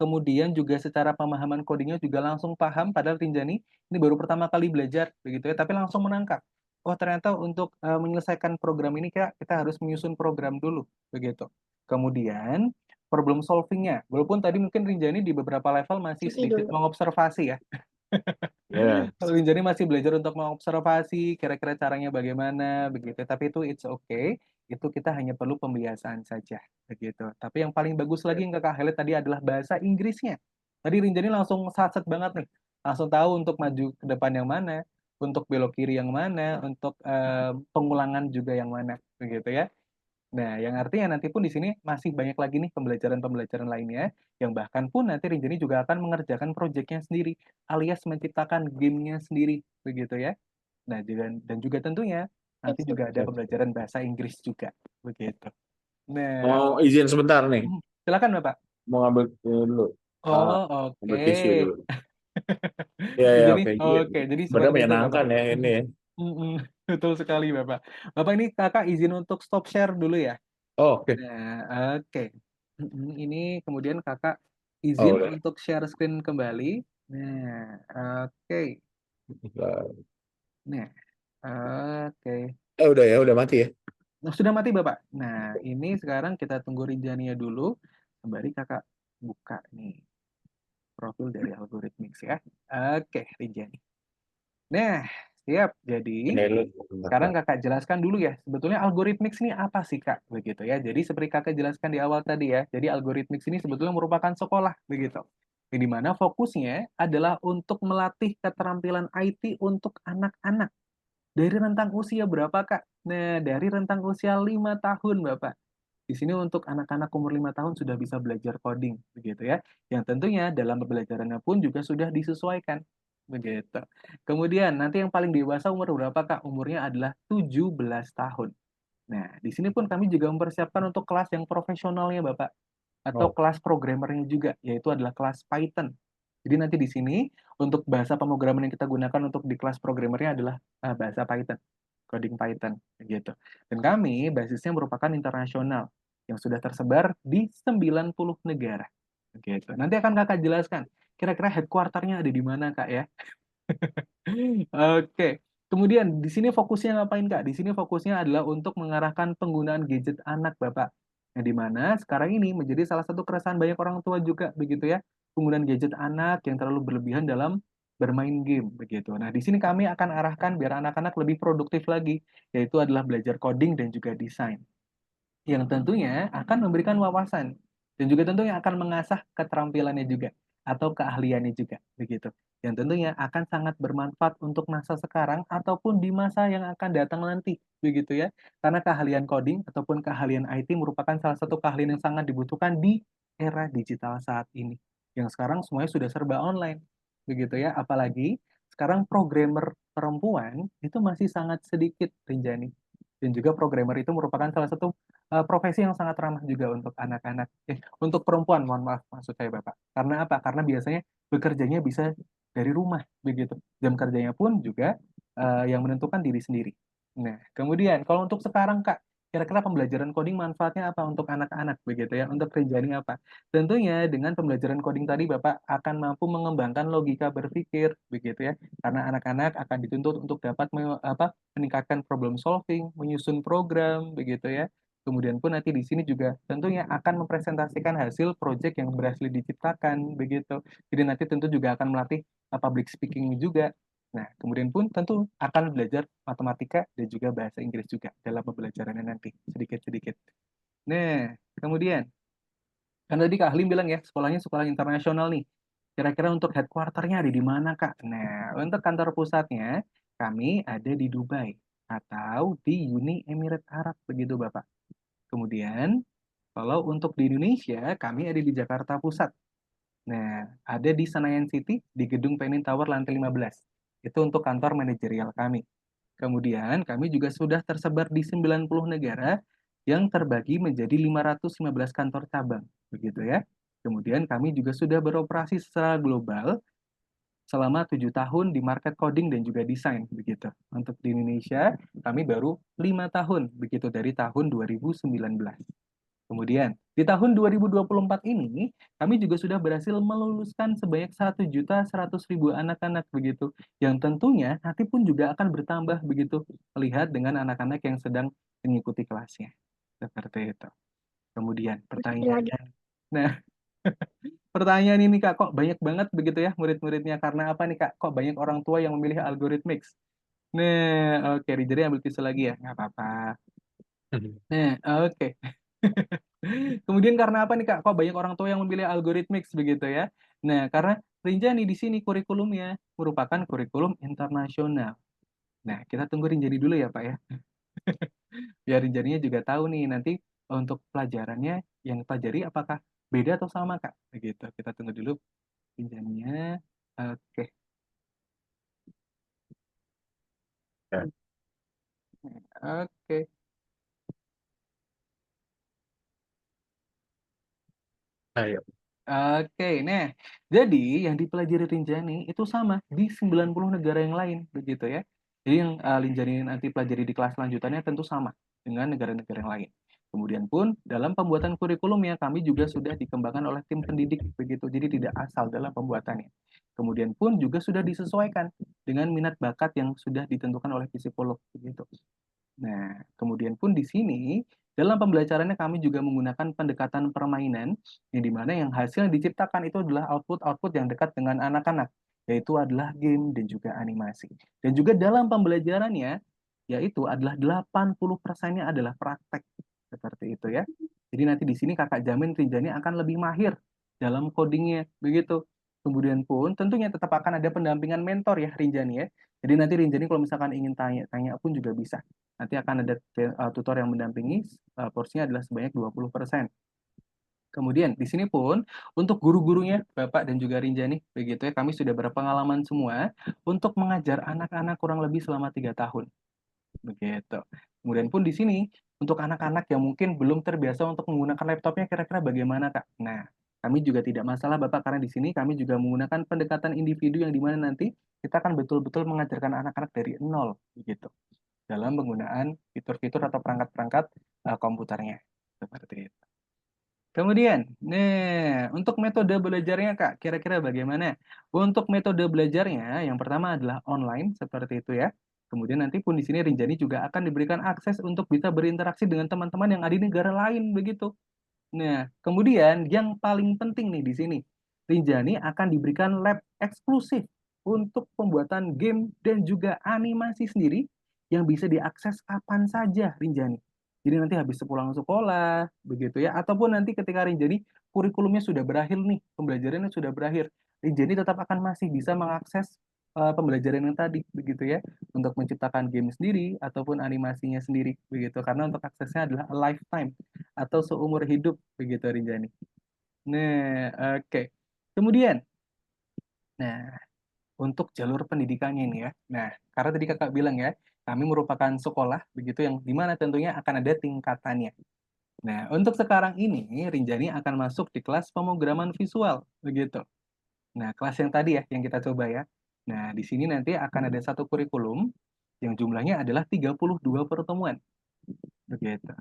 Kemudian juga secara pemahaman codingnya juga langsung paham, padahal Rinjani ini baru pertama kali belajar, begitu ya, tapi langsung menangkap. Oh, ternyata untuk menyelesaikan program ini kita harus menyusun program dulu, begitu. Kemudian problem solving-nya, walaupun tadi mungkin Rinjani di beberapa level masih Cuci sedikit dulu. mengobservasi ya. Ya. Kalau Rinjani masih belajar untuk mengobservasi kira-kira caranya bagaimana, begitu. Tapi itu it's okay. Itu kita hanya perlu pembiasaan saja, begitu. Tapi yang paling bagus lagi yang Kakak highlight tadi adalah bahasa Inggrisnya. Tadi Rinjani langsung satset banget nih. Langsung tahu untuk maju ke depan yang mana, untuk belok kiri yang mana, untuk pengulangan juga yang mana, begitu ya. Nah, yang artinya nanti pun di sini masih banyak lagi nih pembelajaran-pembelajaran lainnya, yang bahkan pun nanti Rinjani juga akan mengerjakan proyeknya sendiri, alias menciptakan game-nya sendiri, begitu ya. Nah, dan juga tentunya nanti Cuci. juga ada pembelajaran bahasa Inggris juga, begitu. Nah, Mau izin sebentar nih, silakan Bapak. mau ngambil ini dulu, ah, Oh, ngambil tisu oke. dulu. Ya ya Jadi oke. oke, jadi Benar seperti itu Bapak. menyenangkan ya ini. Ya. Mhm, betul sekali Bapak. Bapak ini Kakak izin untuk stop share dulu ya? Oh, oke. Nah, oke. Ini kemudian Kakak Oh izin udah. untuk share screen kembali. Nah, oke. Nah, oke. Udah mati ya. Nah, sudah mati Bapak. Nah, ini sekarang kita tunggu Rinjania dulu. Kembali Kakak buka nih profil dari Algorithmix ya. Oke, Rinjani. Nah, siap. Jadi, Ini lu bentar, sekarang bentar. Kakak jelaskan dulu ya, sebetulnya Algorithmix ini apa sih Kak? Begitu ya. Jadi seperti Kakak jelaskan di awal tadi ya, jadi Algorithmix ini sebetulnya merupakan sekolah, begitu. Yang di mana fokusnya adalah untuk melatih keterampilan IT untuk anak-anak. Dari rentang usia berapa Kak? Nah, dari rentang usia 5 tahun Bapak. Di sini untuk anak-anak umur 5 tahun sudah bisa belajar coding, begitu ya. Yang tentunya dalam pembelajarannya pun juga sudah disesuaikan, begitu. Kemudian nanti yang paling dewasa umur berapa, Kak? Umurnya adalah 17 tahun. Nah, di sini pun kami juga mempersiapkan untuk kelas yang profesionalnya, Bapak, atau Oh, kelas programmernya juga, yaitu adalah kelas Python. Jadi nanti di sini untuk bahasa pemrograman yang kita gunakan untuk di kelas programmernya adalah bahasa Python, coding Python, gitu. Dan kami basisnya merupakan internasional yang sudah tersebar di 90 negara, gitu. Nanti akan Kakak jelaskan kira-kira headquarter-nya ada di mana, Kak, ya. Oke. Kemudian di sini fokusnya ngapain, Kak? Di sini fokusnya adalah untuk mengarahkan penggunaan gadget anak, Bapak. Yang di mana sekarang ini menjadi salah satu keresahan banyak orang tua juga, begitu ya. Penggunaan gadget anak yang terlalu berlebihan dalam bermain game, begitu. Nah, di sini kami akan arahkan biar anak-anak lebih produktif lagi, yaitu adalah belajar coding dan juga desain yang tentunya akan memberikan wawasan dan juga tentunya akan mengasah keterampilannya juga atau keahliannya juga begitu. Yang tentunya akan sangat bermanfaat untuk masa sekarang ataupun di masa yang akan datang nanti begitu ya. Karena keahlian coding ataupun keahlian IT merupakan salah satu keahlian yang sangat dibutuhkan di era digital saat ini. Yang sekarang semuanya sudah serba online begitu ya. Apalagi sekarang programmer perempuan itu masih sangat sedikit, Rinjani. Dan juga programmer itu merupakan salah satu profesi yang sangat ramah juga untuk anak-anak, untuk perempuan, mohon maaf maksud saya Bapak. Karena apa? Karena biasanya bekerjanya bisa dari rumah, begitu. Jam kerjanya pun juga yang menentukan diri sendiri. Nah, kemudian kalau untuk sekarang Kak, kira-kira pembelajaran coding manfaatnya apa untuk anak-anak, begitu ya? Untuk Rinjani apa? Tentunya dengan pembelajaran coding tadi Bapak akan mampu mengembangkan logika berpikir, begitu ya? Karena anak-anak akan dituntut untuk dapat meningkatkan problem solving, menyusun program, begitu ya? Kemudian pun nanti di sini juga tentunya akan mempresentasikan hasil proyek yang berhasil diciptakan, begitu. Jadi nanti tentu juga akan melatih public speaking juga. Nah, kemudian pun tentu akan belajar matematika dan juga bahasa Inggris juga dalam pembelajarannya nanti, sedikit-sedikit. Nah, kemudian, kan tadi Kak Halim bilang ya, sekolahnya sekolah internasional nih. Kira-kira untuk headquarter-nya ada di mana, Kak? Nah, untuk kantor pusatnya, kami ada di Dubai atau di Uni Emirat Arab, begitu Bapak. Kemudian, kalau untuk di Indonesia, kami ada di Jakarta Pusat. Nah, ada di Senayan City, di Gedung Penin Tower lantai 15. Itu untuk kantor manajerial kami. Kemudian, kami juga sudah tersebar di 90 negara yang terbagi menjadi 515 kantor cabang. Begitu ya. Kemudian, kami juga sudah beroperasi secara global selama 7 tahun di market coding dan juga desain. Begitu. Untuk di Indonesia, kami baru 5 tahun. Begitu dari tahun 2019. Kemudian, di tahun 2024 ini, kami juga sudah berhasil meluluskan sebanyak 1.100.000 anak-anak begitu, yang tentunya nanti pun juga akan bertambah begitu, melihat dengan anak-anak yang sedang mengikuti kelasnya. Seperti itu. Kemudian, Masih lagi. pertanyaan. Nah, pertanyaan ini Kak, kok banyak banget begitu ya murid-muridnya? Karena apa nih Kak? Kok banyak orang tua yang memilih algorithmics? Nah, oke, jadi ambil tisu lagi ya? Nggak apa-apa. Nah, oke. Kemudian karena apa nih Kak? Kok banyak orang tua yang memilih algorithmics begitu ya? Nah, karena Rinjani di sini kurikulumnya merupakan kurikulum internasional. Nah, kita tunggu Rinjani dulu ya Pak ya. Biar Rinjaninya juga tahu nih nanti untuk pelajarannya yang pelajari apakah beda atau sama Kak? Begitu. Kita tunggu dulu Rinjaninya. Oke. Ya, Oke. ayo. Oke, nah, jadi yang dipelajari Rinjani itu sama di 90 negara yang lain, begitu ya. Jadi yang Rinjani nanti pelajari di kelas lanjutannya tentu sama dengan negara-negara yang lain. Kemudian pun dalam pembuatan kurikulumnya kami juga sudah dikembangkan oleh tim pendidik, begitu. Jadi tidak asal dalam pembuatannya. Kemudian pun juga sudah disesuaikan dengan minat bakat yang sudah ditentukan oleh psikolog, begitu. Nah, kemudian pun di sini, dalam pembelajarannya kami juga menggunakan pendekatan permainan, yang dimana yang hasil yang diciptakan itu adalah output-output yang dekat dengan anak-anak, yaitu adalah game dan juga animasi. Dan juga dalam pembelajarannya, yaitu adalah 80%-nya adalah praktek. Seperti itu ya. Jadi nanti di sini kakak jamin Rinjani akan lebih mahir dalam codingnya, begitu. Kemudian pun tentunya tetap akan ada pendampingan mentor ya Rinjani ya. Jadi nanti Rinjani kalau misalkan ingin tanya-tanya pun juga bisa. Nanti akan ada tutor yang mendampingi, porsinya adalah sebanyak 20%. Kemudian di sini pun untuk guru-gurunya Bapak dan juga Rinjani, begitu ya, kami sudah berpengalaman semua untuk mengajar anak-anak kurang lebih selama 3 tahun. Begitu. Kemudian pun di sini untuk anak-anak yang mungkin belum terbiasa untuk menggunakan laptopnya kira-kira bagaimana, Kak? Nah, kami juga tidak masalah Bapak karena di sini kami juga menggunakan pendekatan individu yang di mana nanti kita akan betul-betul mengajarkan anak-anak dari nol begitu dalam penggunaan fitur-fitur atau perangkat-perangkat komputernya. Seperti itu. Kemudian, nah, untuk metode belajarnya, Kak, kira-kira bagaimana? Untuk metode belajarnya, yang pertama adalah online, seperti itu ya. Kemudian nanti pun di sini Rinjani juga akan diberikan akses untuk bisa berinteraksi dengan teman-teman yang ada di negara lain, begitu. Nah, kemudian yang paling penting nih di sini, Rinjani akan diberikan lab eksklusif untuk pembuatan game dan juga animasi sendiri yang bisa diakses kapan saja Rinjani. Jadi nanti habis sepulang sekolah, begitu ya, ataupun nanti ketika Rinjani kurikulumnya sudah berakhir nih, pembelajarannya sudah berakhir, Rinjani tetap akan masih bisa mengakses pembelajaran yang tadi, begitu ya, untuk menciptakan game sendiri ataupun animasinya sendiri, begitu. Karena untuk aksesnya adalah a lifetime atau seumur hidup begitu Rinjani. Nah, oke. Kemudian, nah untuk jalur pendidikannya ini ya. Nah, karena tadi kakak bilang ya, kami merupakan sekolah begitu yang dimana tentunya akan ada tingkatannya. Nah, untuk sekarang ini Rinjani akan masuk di kelas pemrograman visual begitu. Nah, kelas yang tadi ya yang kita coba ya. Nah, di sini nanti akan ada satu kurikulum yang jumlahnya adalah 32 pertemuan. Begitu.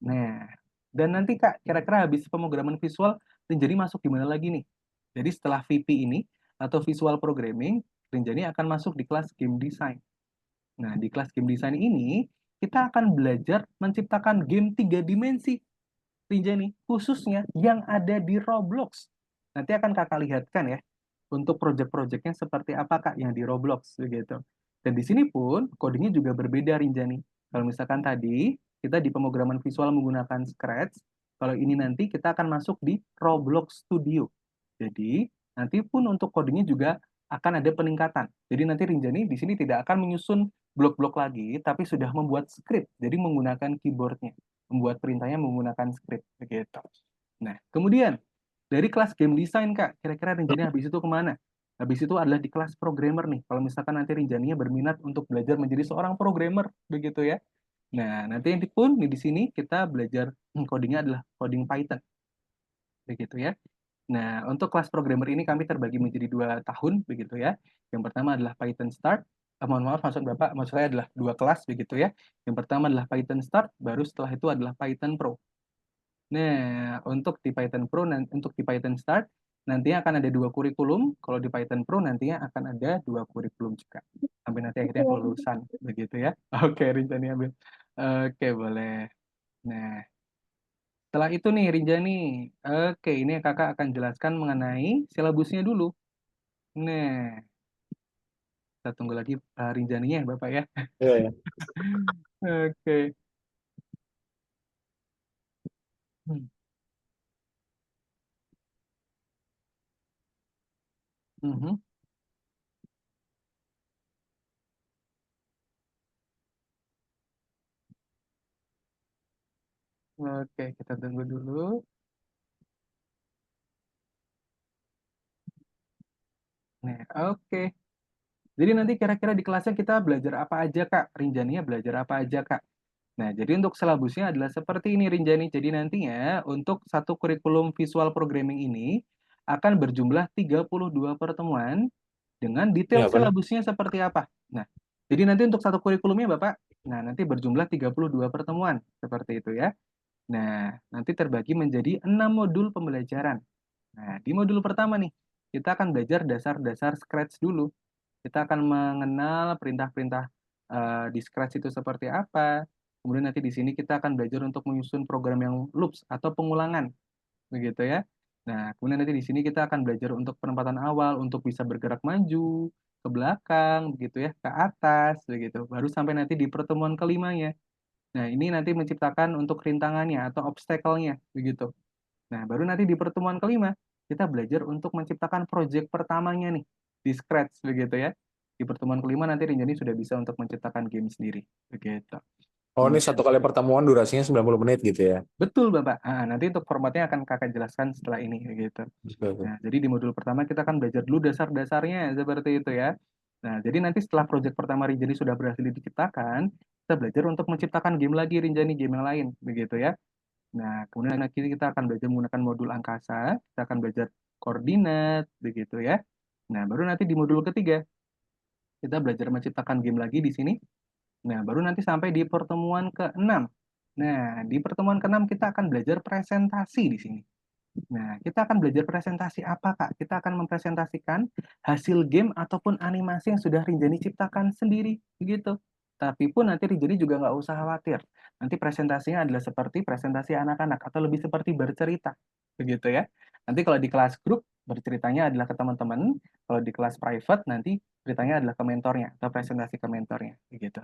Nah, dan nanti Kak, kira-kira habis pemrograman visual, Rinjani masuk di mana lagi nih? Jadi setelah VP ini, atau Visual Programming, Rinjani akan masuk di kelas Game Design. Nah, di kelas Game Design ini, kita akan belajar menciptakan game 3 dimensi, Rinjani, khususnya yang ada di Roblox. Nanti akan kakak lihatkan ya, untuk project-projectnya seperti apa kak yang di Roblox begitu. Dan di sini pun codingnya juga berbeda Rinjani. Kalau misalkan tadi kita di pemrograman visual menggunakan Scratch, kalau ini nanti kita akan masuk di Roblox Studio. Jadi nanti pun untuk codingnya juga akan ada peningkatan. Jadi nanti Rinjani di sini tidak akan menyusun blok-blok lagi, tapi sudah membuat script. Jadi menggunakan keyboardnya, membuat perintahnya menggunakan script begitu. Nah, kemudian dari kelas game design Kak, kira-kira Rinjani habis itu kemana? Habis itu adalah di kelas programmer nih. Kalau misalkan nanti Rinjaninya berminat untuk belajar menjadi seorang programmer, begitu ya. Nah, nanti yang pun di sini kita belajar codingnya adalah coding Python, begitu ya. Nah, untuk kelas programmer ini kami terbagi menjadi 2 tahun, begitu ya. Yang pertama adalah Python Start. Mohon maaf, maksud saya adalah 2 kelas, begitu ya. Yang pertama adalah Python Start, baru setelah itu adalah Python Pro. Nah, untuk di Python Start nantinya akan ada 2 kurikulum. Kalau di Python Pro nantinya akan ada 2 kurikulum juga. Sampai nanti akhirnya kelulusan, begitu ya. Oke, Rinjani ambil. Oke, boleh. Nah, setelah itu nih Rinjani. Oke, ini kakak akan jelaskan mengenai silabusnya dulu. Nah, kita tunggu lagi Rinjaninya ya, Bapak ya. Iya, ya. Oke. Hmm. Mhm. Oke, kita tunggu dulu. Nah, oke. Jadi nanti kira-kira di kelasnya kita belajar apa aja, Kak? Rinjaninya belajar apa aja, Kak? Nah, jadi untuk silabusnya adalah seperti ini, Rinjani. Jadi nantinya untuk satu kurikulum visual programming ini akan berjumlah 32 pertemuan dengan detail Ini apa nih? silabusnya seperti apa. Nah, jadi nanti untuk satu kurikulumnya, Bapak, nah nanti berjumlah 32 pertemuan, seperti itu ya. Nah, nanti terbagi menjadi 6 modul pembelajaran. Nah, di modul pertama nih, kita akan belajar dasar-dasar Scratch dulu. Kita akan mengenal perintah-perintah di Scratch itu seperti apa. Kemudian nanti di sini kita akan belajar untuk menyusun program yang loops atau pengulangan, begitu ya. Nah, kemudian nanti di sini kita akan belajar untuk penempatan awal untuk bisa bergerak maju, ke belakang, begitu ya, ke atas, begitu. Baru sampai nanti di pertemuan kelimanya. Nah, ini nanti menciptakan untuk rintangannya atau obstacle-nya, begitu. Nah, baru nanti di pertemuan kelima, kita belajar untuk menciptakan project pertamanya nih, di Scratch, begitu ya. Di pertemuan kelima nanti Rinjani sudah bisa untuk menciptakan game sendiri, begitu. Oh, ini Kemudian, satu kali pertemuan durasinya 90 menit gitu ya. betul Bapak. Nanti untuk formatnya akan kakak jelaskan setelah ini, begitu. Oke. Nah, jadi di modul pertama kita akan belajar dulu dasar-dasarnya, seperti itu ya. Nah, jadi nanti setelah project pertama Rinjani sudah berhasil diciptakan, kita belajar untuk menciptakan game lagi, Rinjani, game yang lain, begitu ya. Nah, kemudian nanti kita akan belajar menggunakan modul angkasa, kita akan belajar koordinat, begitu ya. Nah, baru nanti di modul ketiga, kita belajar menciptakan game lagi di sini. Nah, baru nanti sampai di pertemuan ke-6. Nah, di pertemuan ke-6 kita akan belajar presentasi di sini. Nah, kita akan belajar presentasi apa, Kak? Kita akan mempresentasikan hasil game ataupun animasi yang sudah Rinjani ciptakan sendiri, begitu. Tapi pun nanti Rinjani juga nggak usah khawatir. Nanti presentasinya adalah seperti presentasi anak-anak atau lebih seperti bercerita, begitu ya. Nanti kalau di kelas grup, berceritanya adalah ke teman-teman. Kalau di kelas private, nanti ceritanya adalah ke mentornya atau presentasi ke mentornya, begitu.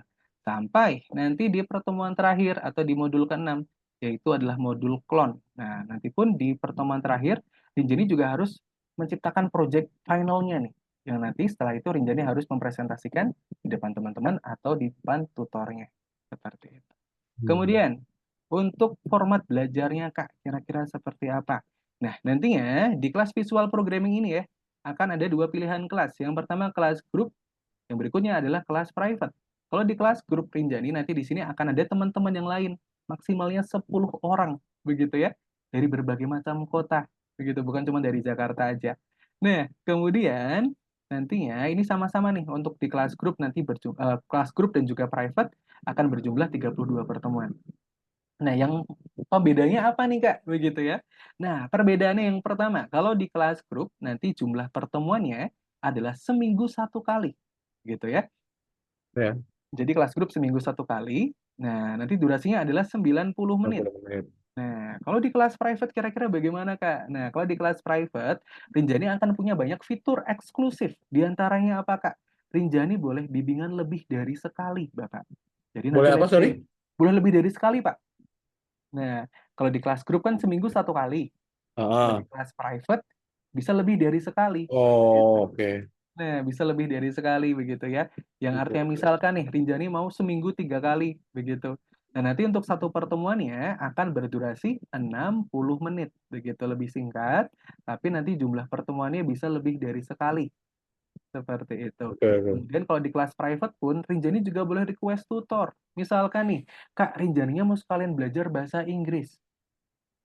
Sampai nanti di pertemuan terakhir atau di modul ke-6, yaitu adalah modul clone. Nah, nanti pun di pertemuan terakhir, Rinjani juga harus menciptakan project finalnya nih, yang nanti setelah itu Rinjani harus mempresentasikan di depan teman-teman atau di depan tutornya. Seperti itu. Kemudian, untuk format belajarnya, Kak, kira-kira seperti apa? Nah, nantinya di kelas visual programming ini ya, akan ada 2 pilihan kelas. Yang pertama kelas grup, yang berikutnya adalah kelas private. Kalau di kelas grup Rinjani, nanti di sini akan ada teman-teman yang lain, maksimalnya 10 orang, begitu ya, dari berbagai macam kota, begitu, bukan cuma dari Jakarta aja. Nah, kemudian nantinya ini sama-sama nih untuk di kelas grup nanti kelas grup dan juga private akan berjumlah 32 pertemuan. Nah, yang pembedanya apa nih, Kak? Begitu ya. Nah, perbedaannya yang pertama, kalau di kelas grup nanti jumlah pertemuannya adalah seminggu 1 kali, gitu ya. Ya. Jadi kelas grup seminggu 1 kali. Nah, nanti durasinya adalah 90 menit. 60 menit. Nah, kalau di kelas private kira-kira bagaimana, Kak? Nah, kalau di kelas private, Rinjani akan punya banyak fitur eksklusif. Di antaranya apa, Kak? Rinjani boleh bimbingan lebih dari sekali, Bapak. Jadi nanti Boleh apa, let's sorry? say, boleh lebih dari sekali, Pak. Nah, kalau di kelas grup kan seminggu 1 kali. Kalau di Ah, kelas private, bisa lebih dari sekali. Begitu. oh, oke. Nah, bisa lebih dari sekali begitu ya. Yang artinya misalkan nih, Rinjani mau seminggu 3 kali begitu. Nah, nanti untuk satu pertemuannya akan berdurasi 60 menit. Begitu lebih singkat, tapi nanti jumlah pertemuannya bisa lebih dari sekali. Seperti itu. Oke, oke. Kemudian kalau di kelas private pun, Rinjani juga boleh request tutor. Misalkan nih, Kak, Rinjaninya mau sekalian belajar bahasa Inggris.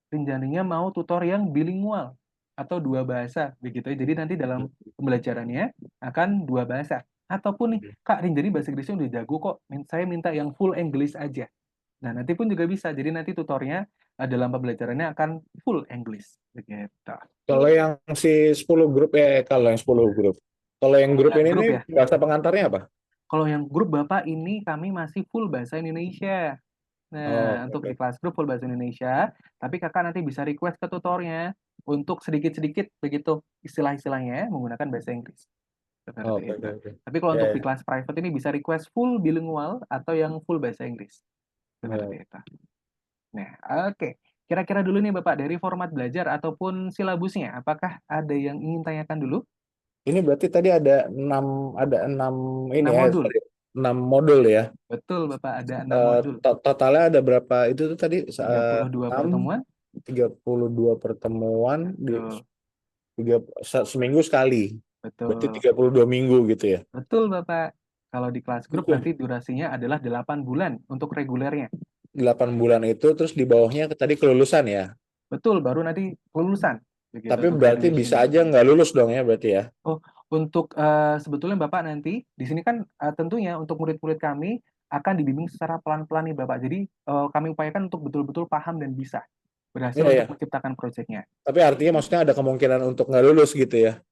Rinjaninya mau tutor yang bilingual atau 2 bahasa begitu ya. Jadi nanti dalam pembelajarannya akan 2 bahasa. Ataupun nih, Kak, Rinjani bahasa Inggrisnya udah jago kok. Saya minta yang full English aja. Nah, nanti pun juga bisa. Jadi nanti tutornya dalam pembelajarannya akan full English begitu. Kalau yang si 10 grup kalau yang 10 grup. Kalau yang Kalau grup yang ini grup nih ya. bahasa pengantarnya apa? Kalau yang grup Bapak ini kami masih full bahasa Indonesia. Oh, Nah, oke, untuk oke. di kelas grup full bahasa Indonesia, tapi kakak nanti bisa request ke tutornya untuk sedikit-sedikit begitu istilah-istilahnya menggunakan bahasa Inggris. Oh, Seperti oke, itu. oke, oke. Tapi kalau Ya, untuk di ya. kelas private ini bisa request full bilingual atau yang full bahasa Inggris. Ya. Seperti itu. Nah, oke. Kira-kira dulu nih Bapak, dari format belajar ataupun silabusnya, apakah ada yang ingin tanyakan dulu? Ini berarti tadi ada enam ini 6 modul. sorry, 6 modul ya. Betul Bapak, ada 6 modul. Totalnya ada berapa? Itu tuh tadi 32 enam pertemuan. 32 pertemuan di Betul. seminggu sekali. Berarti Betul. 32 minggu gitu ya. Betul, Bapak. Kalau di kelas grup Itu nanti durasinya adalah 8 bulan untuk regulernya. 8 bulan itu terus di bawahnya tadi kelulusan ya. Betul, baru nanti kelulusan. Begitu Tapi untuk berarti graduation. bisa aja nggak lulus dong ya berarti ya. Oh, untuk sebetulnya Bapak nanti di sini kan tentunya untuk murid-murid kami akan dibimbing secara pelan-pelan nih Bapak. Jadi kami upayakan untuk betul-betul paham dan bisa berhasil Iya untuk ya. menciptakan proyeknya. Tapi artinya maksudnya ada kemungkinan untuk nggak lulus gitu ya.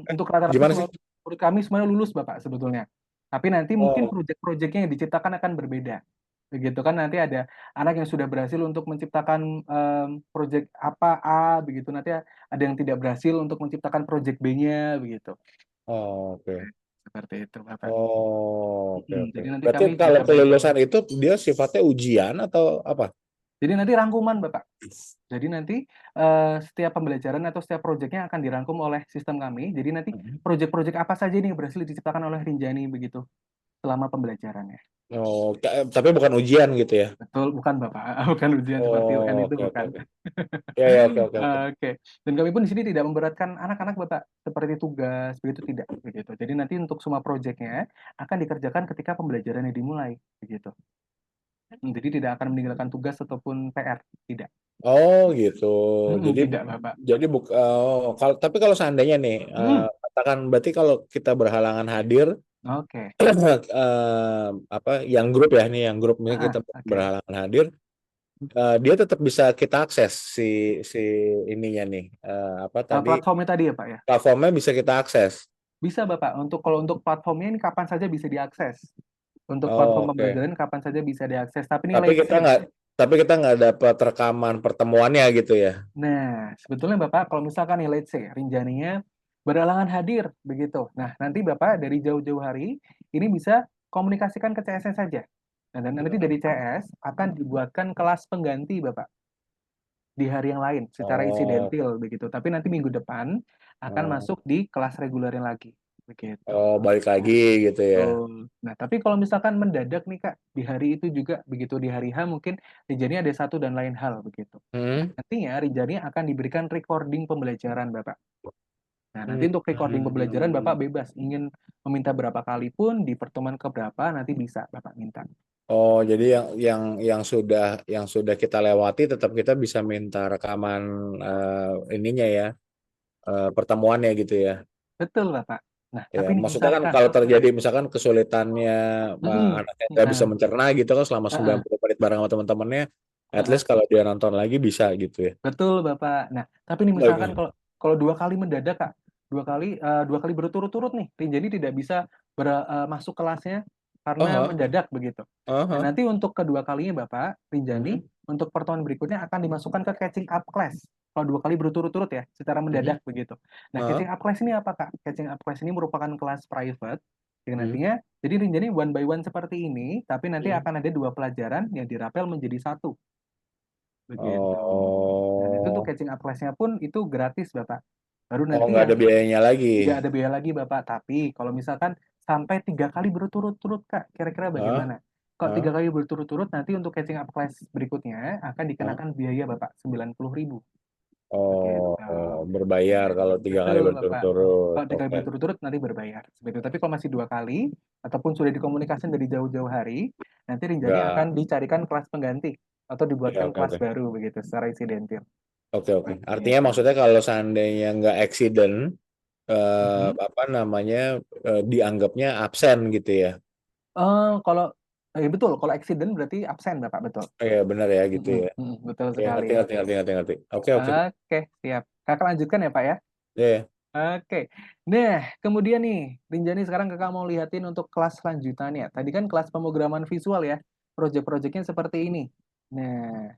Untuk rata-rata Gimana semua sih? murid kami semuanya lulus Bapak sebetulnya. Tapi nanti mungkin Oh, proyek-proyeknya yang diciptakan akan berbeda. Begitu kan nanti ada anak yang sudah berhasil untuk menciptakan proyek apa A begitu, nanti ada yang tidak berhasil untuk menciptakan proyek B-nya begitu. oh, oke. Seperti itu Bapak. Oh, oke, oke. Jadi nanti Berarti kami kalau juga bantu. kelulusan itu dia sifatnya ujian atau apa? Jadi nanti rangkuman Bapak. Jadi nanti setiap pembelajaran atau setiap proyeknya akan dirangkum oleh sistem kami. Jadi nanti proyek-proyek apa saja nih yang berhasil diciptakan oleh Rinjani begitu selama pembelajarannya. Oh, tapi bukan ujian gitu ya. Betul, bukan Bapak. Bukan ujian seperti UN Oh, itu oke, oke, bukan. oke. Ya, ya, oke, oke, oke. Oke. Dan kami pun di sini tidak memberatkan anak-anak Bapak seperti tugas begitu tidak begitu. Jadi nanti untuk semua proyeknya akan dikerjakan ketika pembelajarannya dimulai begitu. Jadi tidak akan meninggalkan tugas ataupun PR, tidak. Oh, gitu. Jadi Tidak Bapak. jadi tapi kalau seandainya nih Mm, katakan berarti kalau kita berhalangan hadir oke. apa yang grup ya nih yang grup ini kita Oke. berhalangan hadir dia tetap bisa kita akses si ininya nih apa tadi Platformnya tadi ya Pak ya. platformnya bisa kita akses. Bisa Bapak. Kalau untuk platformnya ini kapan saja bisa diakses. Untuk Oh, platform oke. pembelajaran kapan saja bisa diakses. Tapi ini Tapi let's kita say. nggak tapi kita nggak dapat rekaman pertemuannya gitu ya. Nah, sebetulnya Bapak kalau misalkan nih let's say Rinjaninya berhalangan hadir begitu. Nah, nanti Bapak dari jauh-jauh hari ini bisa komunikasikan ke CS saja. Nah, dan nanti dari CS akan dibuatkan kelas pengganti Bapak di hari yang lain secara Oh, insidentil begitu. Tapi nanti minggu depan akan oh, masuk di kelas regulernya lagi begitu. oh, balik lagi gitu ya. Betul. Nah, tapi kalau misalkan mendadak nih Kak, di hari itu juga begitu di hari H mungkin Rinjani ada satu dan lain hal begitu. Hmm? Nantinya Rinjani akan diberikan recording pembelajaran Bapak. Nah, nanti Hmm. untuk recording pembelajaran Bapak bebas ingin meminta berapa kali pun di pertemuan keberapa nanti bisa Bapak minta. Oh, jadi yang sudah kita lewati tetap kita bisa minta rekaman ininya ya, pertemuannya gitu ya. Betul Bapak. Nah, Ya, tapi nih maksudnya kan misalkan, kalau terjadi misalkan kesulitannya mm, anaknya nggak bisa nah, mencerna gitu kan selama uh-uh, 90 menit bareng sama teman-temannya, at uh-uh. least kalau dia nonton lagi bisa gitu ya. Betul Bapak. Nah, tapi nih Oh, misalkan iya. kalau kalau 2 kali mendadak Kak, 2 kali berturut-turut nih, Rinjani tidak bisa masuk kelasnya karena Aha, mendadak begitu. Nah, aha. nanti untuk kedua kalinya Bapak, Rinjani, untuk pertemuan berikutnya akan dimasukkan ke catching up class. Kalau 2 kali berturut-turut ya, secara mendadak begitu. Nah, Aha. catching up class ini apa, Kak? Catching up class ini merupakan kelas private, yang Hmm. nantinya jadi Rinjani one by one seperti ini, tapi nanti Hmm. akan ada 2 pelajaran yang dirapel menjadi 1, begitu. Dan itu untuk Oh, catching up class-nya pun itu gratis, Bapak. Baru oh nanti nggak ada yang biayanya lagi. nggak ada biaya lagi, Bapak. Tapi kalau misalkan sampai 3 kali berturut-turut, Kak, kira-kira Hah? bagaimana? Kalau 3 Hah? kali berturut-turut, nanti untuk catching up class berikutnya akan Hah? dikenakan biaya, Bapak, 90.000. Oh, Begitu. berbayar kalau 3 kali Betul, Bapak. berturut-turut. Kalau 3 kali Oke. berturut-turut nanti berbayar. Seperti itu. Tapi kalau masih 2 kali, ataupun sudah dikomunikasikan dari jauh-jauh hari, nanti Rinjani Nggak. akan dicarikan kelas pengganti atau Ya, dibuatkan oke, kelas oke. baru begitu, secara insidentil. Oke, oke. Seperti Artinya itu. maksudnya kalau seandainya nggak accident, Mhm. apa namanya, dianggapnya absen gitu ya? Kalau betul, kalau accident berarti absen, Bapak, betul. Iya, benar ya gitu Mhm ya. mhm, betul Ya, sekali. ngerti, ngerti, ngerti, ngerti, ngerti. Oke, oke. Oke, siap. Kakak lanjutkan ya, Pak, ya? Ya, Oke. Nah, kemudian nih, Rinjani sekarang Kakak mau lihatin untuk kelas lanjutannya. Tadi kan kelas pemrograman visual ya, project-projectnya seperti ini. Nah,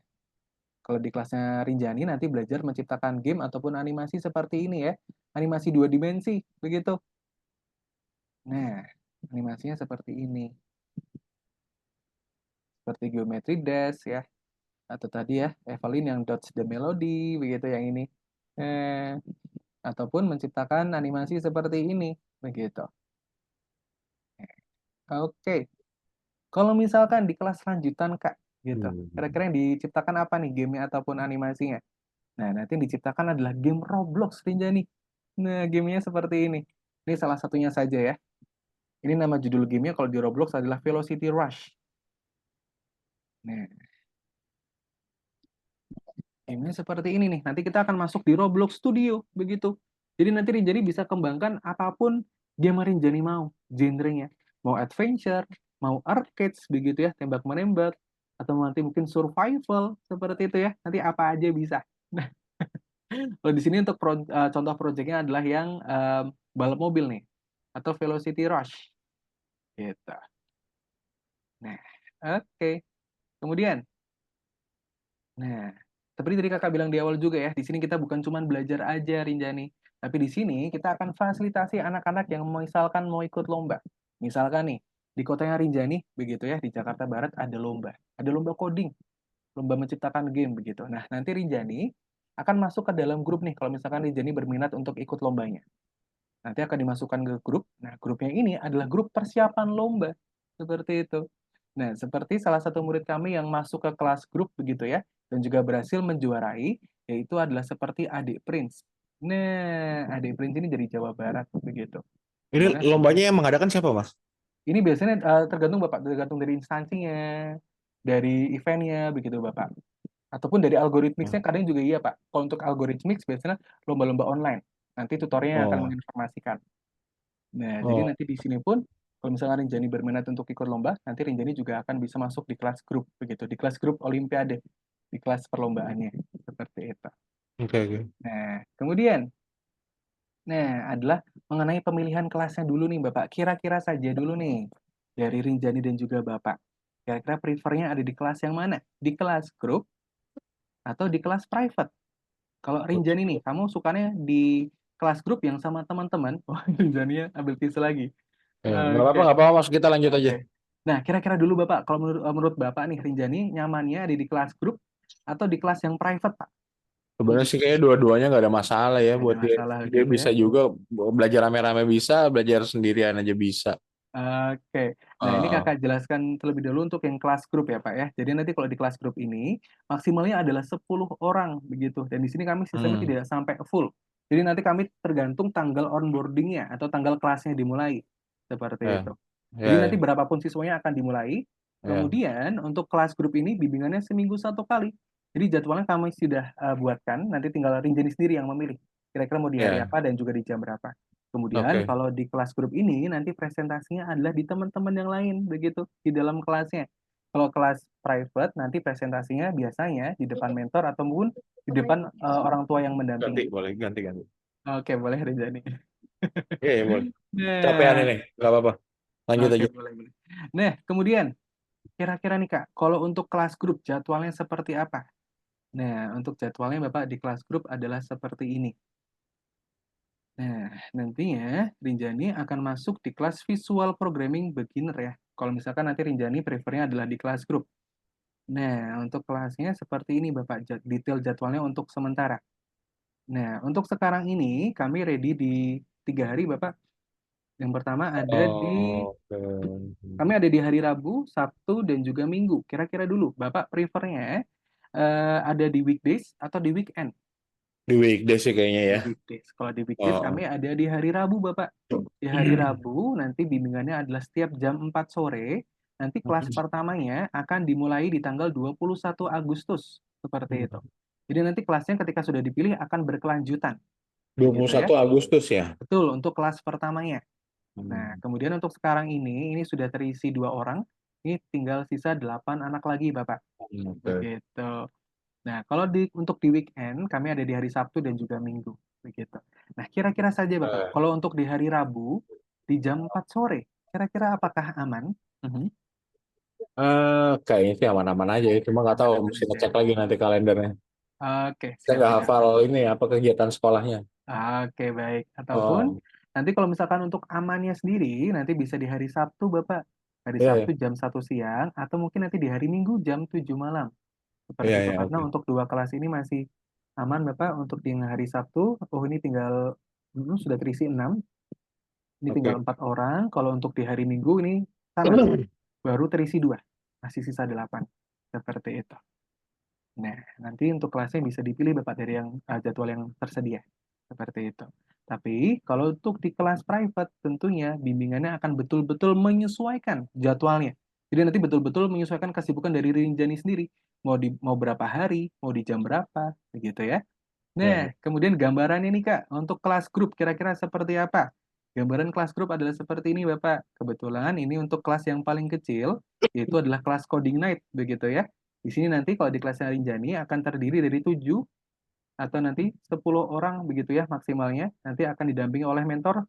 kalau di kelasnya Rinjani nanti belajar menciptakan game ataupun animasi seperti ini ya, animasi 2 dimensi, begitu. Nah, animasinya seperti ini, seperti Geometry Dash ya, atau tadi ya, Evelyn yang Dodge the Melody, begitu yang ini. Eh, ataupun menciptakan animasi seperti ini, begitu. Oke, kalau misalkan di kelas lanjutan, Kak, gitu, hmm. kira-kira yang diciptakan apa nih gamenya ataupun animasinya? Nah, nanti yang diciptakan adalah game Roblox, Rinjani. Nah, gamenya seperti ini. Ini salah satunya saja ya. Ini nama judul gamenya kalau di Roblox adalah Velocity Rush. Nah, gamenya seperti ini nih. Nanti kita akan masuk di Roblox Studio, begitu. Jadi nanti Rinjani bisa kembangkan apapun game Rinjani mau, genrenya. Mau adventure, mau arcades, begitu ya, tembak-menembak, atau nanti mungkin survival, seperti itu ya. Nanti apa aja bisa. Nah, kalau di sini untuk contoh projectnya adalah yang balap mobil nih, atau Velocity Rush, gitu. Nah, oke. Kemudian, nah, seperti tadi Kakak bilang di awal juga ya, di sini kita bukan cuma belajar aja, Rinjani. Tapi di sini kita akan fasilitasi anak-anak yang misalkan mau ikut lomba. Misalkan nih, di kotanya Rinjani, begitu ya, di Jakarta Barat ada lomba. Ada lomba coding, lomba menciptakan game, begitu. Nah, nanti Rinjani akan masuk ke dalam grup nih, kalau misalkan Rinjani berminat untuk ikut lombanya. Nanti akan dimasukkan ke grup. Nah, grupnya ini adalah grup persiapan lomba. Seperti itu. Nah, seperti salah satu murid kami yang masuk ke kelas grup begitu ya, dan juga berhasil menjuarai, yaitu adalah seperti Adik Prince. Nah, Adik Prince ini dari Jawa Barat begitu. Ini Kemarin lombanya yang mengadakan siapa, Mas? ini biasanya tergantung Bapak, tergantung dari instansinya, dari eventnya begitu Bapak. Ataupun dari algoritmiknya kadang juga iya Pak. Kalau untuk algoritmik biasanya lomba-lomba online. Nanti tutorialnya akan Oh, menginformasikan. Nah, jadi oh, nanti di sini pun kalau misalnya Rinjani berminat untuk ikut lomba, nanti Rinjani juga akan bisa masuk di kelas grup begitu, di kelas grup Olimpiade, di kelas perlombaannya seperti itu. oke, oke. Nah, kemudian, nah adalah mengenai pemilihan kelasnya dulu nih Bapak. Kira-kira saja dulu nih dari Rinjani dan juga Bapak. Kira-kira prefernya ada di kelas yang mana? Di kelas grup atau di kelas private? Kalau Rinjani nih, kamu sukanya di kelas grup yang sama teman-teman? Oh, Rinjani ya ambil tisu lagi. Ya, Oke. nggak apa-apa, Mas. Kita lanjut aja. Oke. Nah, kira-kira dulu Bapak, kalau menurut Bapak nih, Rinjani nyamannya ada di kelas grup atau di kelas yang private, Pak? Sebenarnya sih kayaknya dua-duanya nggak ada masalah ya Nggak ada buat dia. masalah Dia gitu ya. bisa juga belajar rame-rame bisa, belajar sendirian aja bisa. Oke. Nah, ini Heeh. Kakak jelaskan terlebih dahulu untuk yang kelas grup ya, Pak ya. Jadi nanti kalau di kelas grup ini, maksimalnya adalah 10 orang begitu. Dan di sini kami sistemnya Hmm. tidak sampai full. Jadi nanti kami tergantung tanggal onboarding-nya atau tanggal kelasnya dimulai. Seperti Ya, itu. Jadi ya, nanti ya, berapapun siswanya akan dimulai. ya. Kemudian untuk kelas grup ini bimbingannya seminggu 1 kali. Jadi jadwalnya kami sudah buatkan, nanti tinggal Rinjani sendiri yang memilih. Kira-kira mau di hari Ya, apa dan juga di jam berapa. Kemudian oke. kalau di kelas grup ini nanti presentasinya adalah di teman-teman yang lain begitu di dalam kelasnya. Kalau kelas private nanti presentasinya biasanya di depan mentor ataupun di depan orang tua yang Ganti, mendampingi. boleh ganti, ganti. Oke, boleh Rinjani. Iya, ya, boleh. Capean Nah, ini, nggak apa-apa. Lanjut Oke, aja. boleh, boleh. Nah, kemudian kira-kira nih Kak, kalau untuk kelas grup jadwalnya seperti apa? Nah, untuk jadwalnya Bapak di kelas grup adalah seperti ini. Nah, nantinya Rinjani akan masuk di kelas Visual Programming Beginner ya. Kalau misalkan nanti Rinjani prefernya adalah di kelas grup. Nah, untuk kelasnya seperti ini Bapak, detail jadwalnya untuk sementara. Nah, untuk sekarang ini kami ready di 3 hari Bapak. Yang pertama ada di Oke. kami ada di hari Rabu, Sabtu, dan juga Minggu. Kira-kira dulu, Bapak prefernya ada di weekdays atau di weekend? Di weekday sih kayaknya Di ya. weekdays. Kalau di weekdays Oh. kami ada di hari Rabu, Bapak. Di hari Rabu nanti bimbingannya adalah setiap jam 4 sore. Nanti kelas pertamanya akan dimulai di tanggal 21 Agustus. Seperti itu. Jadi nanti kelasnya ketika sudah dipilih akan berkelanjutan. Begitu ya. 21 Agustus ya. Betul, untuk kelas pertamanya. Nah, Hmm. kemudian untuk sekarang ini sudah terisi 2 orang. Ini tinggal sisa 8 anak lagi, Bapak. Oke. Begitu. Nah, kalau untuk di weekend, kami ada di hari Sabtu dan juga Minggu. Begitu. Nah, kira-kira saja, Bapak, Eh, kalau untuk di hari Rabu, di jam 4 sore, kira-kira apakah aman? Mhm. kayaknya sih aman-aman aja ya. Cuma nggak tahu, Aman-aman mesti aja. ngecek lagi nanti kalendernya. Oke, Saya siap, nggak siap. hafal ini apa kegiatan sekolahnya. Oke, baik. Ataupun Oh, nanti kalau misalkan untuk amannya sendiri, nanti bisa di hari Sabtu, Bapak. Hari iya Sabtu ya, jam 1 siang, atau mungkin nanti di hari Minggu jam 7 malam. Seperti iya itu. ya, Karena oke. untuk 2 kelas ini masih aman, Bapak. Untuk di hari Sabtu, oh ini tinggal sudah terisi 6. Ini tinggal Oke. 4 orang. Kalau untuk di hari Minggu ini sama, baru terisi 2. Masih sisa 8. Seperti itu. Nah, nanti untuk kelasnya bisa dipilih Bapak dari yang jadwal yang tersedia. Seperti itu. Tapi kalau untuk di kelas private tentunya bimbingannya akan betul-betul menyesuaikan jadwalnya. Jadi nanti betul-betul menyesuaikan kesibukan dari Rinjani sendiri. Mau berapa hari, mau di jam berapa, begitu ya. Ya. Nah, kemudian gambarannya nih Kak, untuk kelas grup kira-kira seperti apa? Gambaran kelas grup adalah seperti ini Bapak. Kebetulan ini untuk kelas yang paling kecil, yaitu adalah kelas coding night, begitu ya. Di sini nanti kalau di kelasnya Rinjani akan terdiri dari 7 atau nanti 10 orang begitu ya maksimalnya. Nanti akan didampingi oleh mentor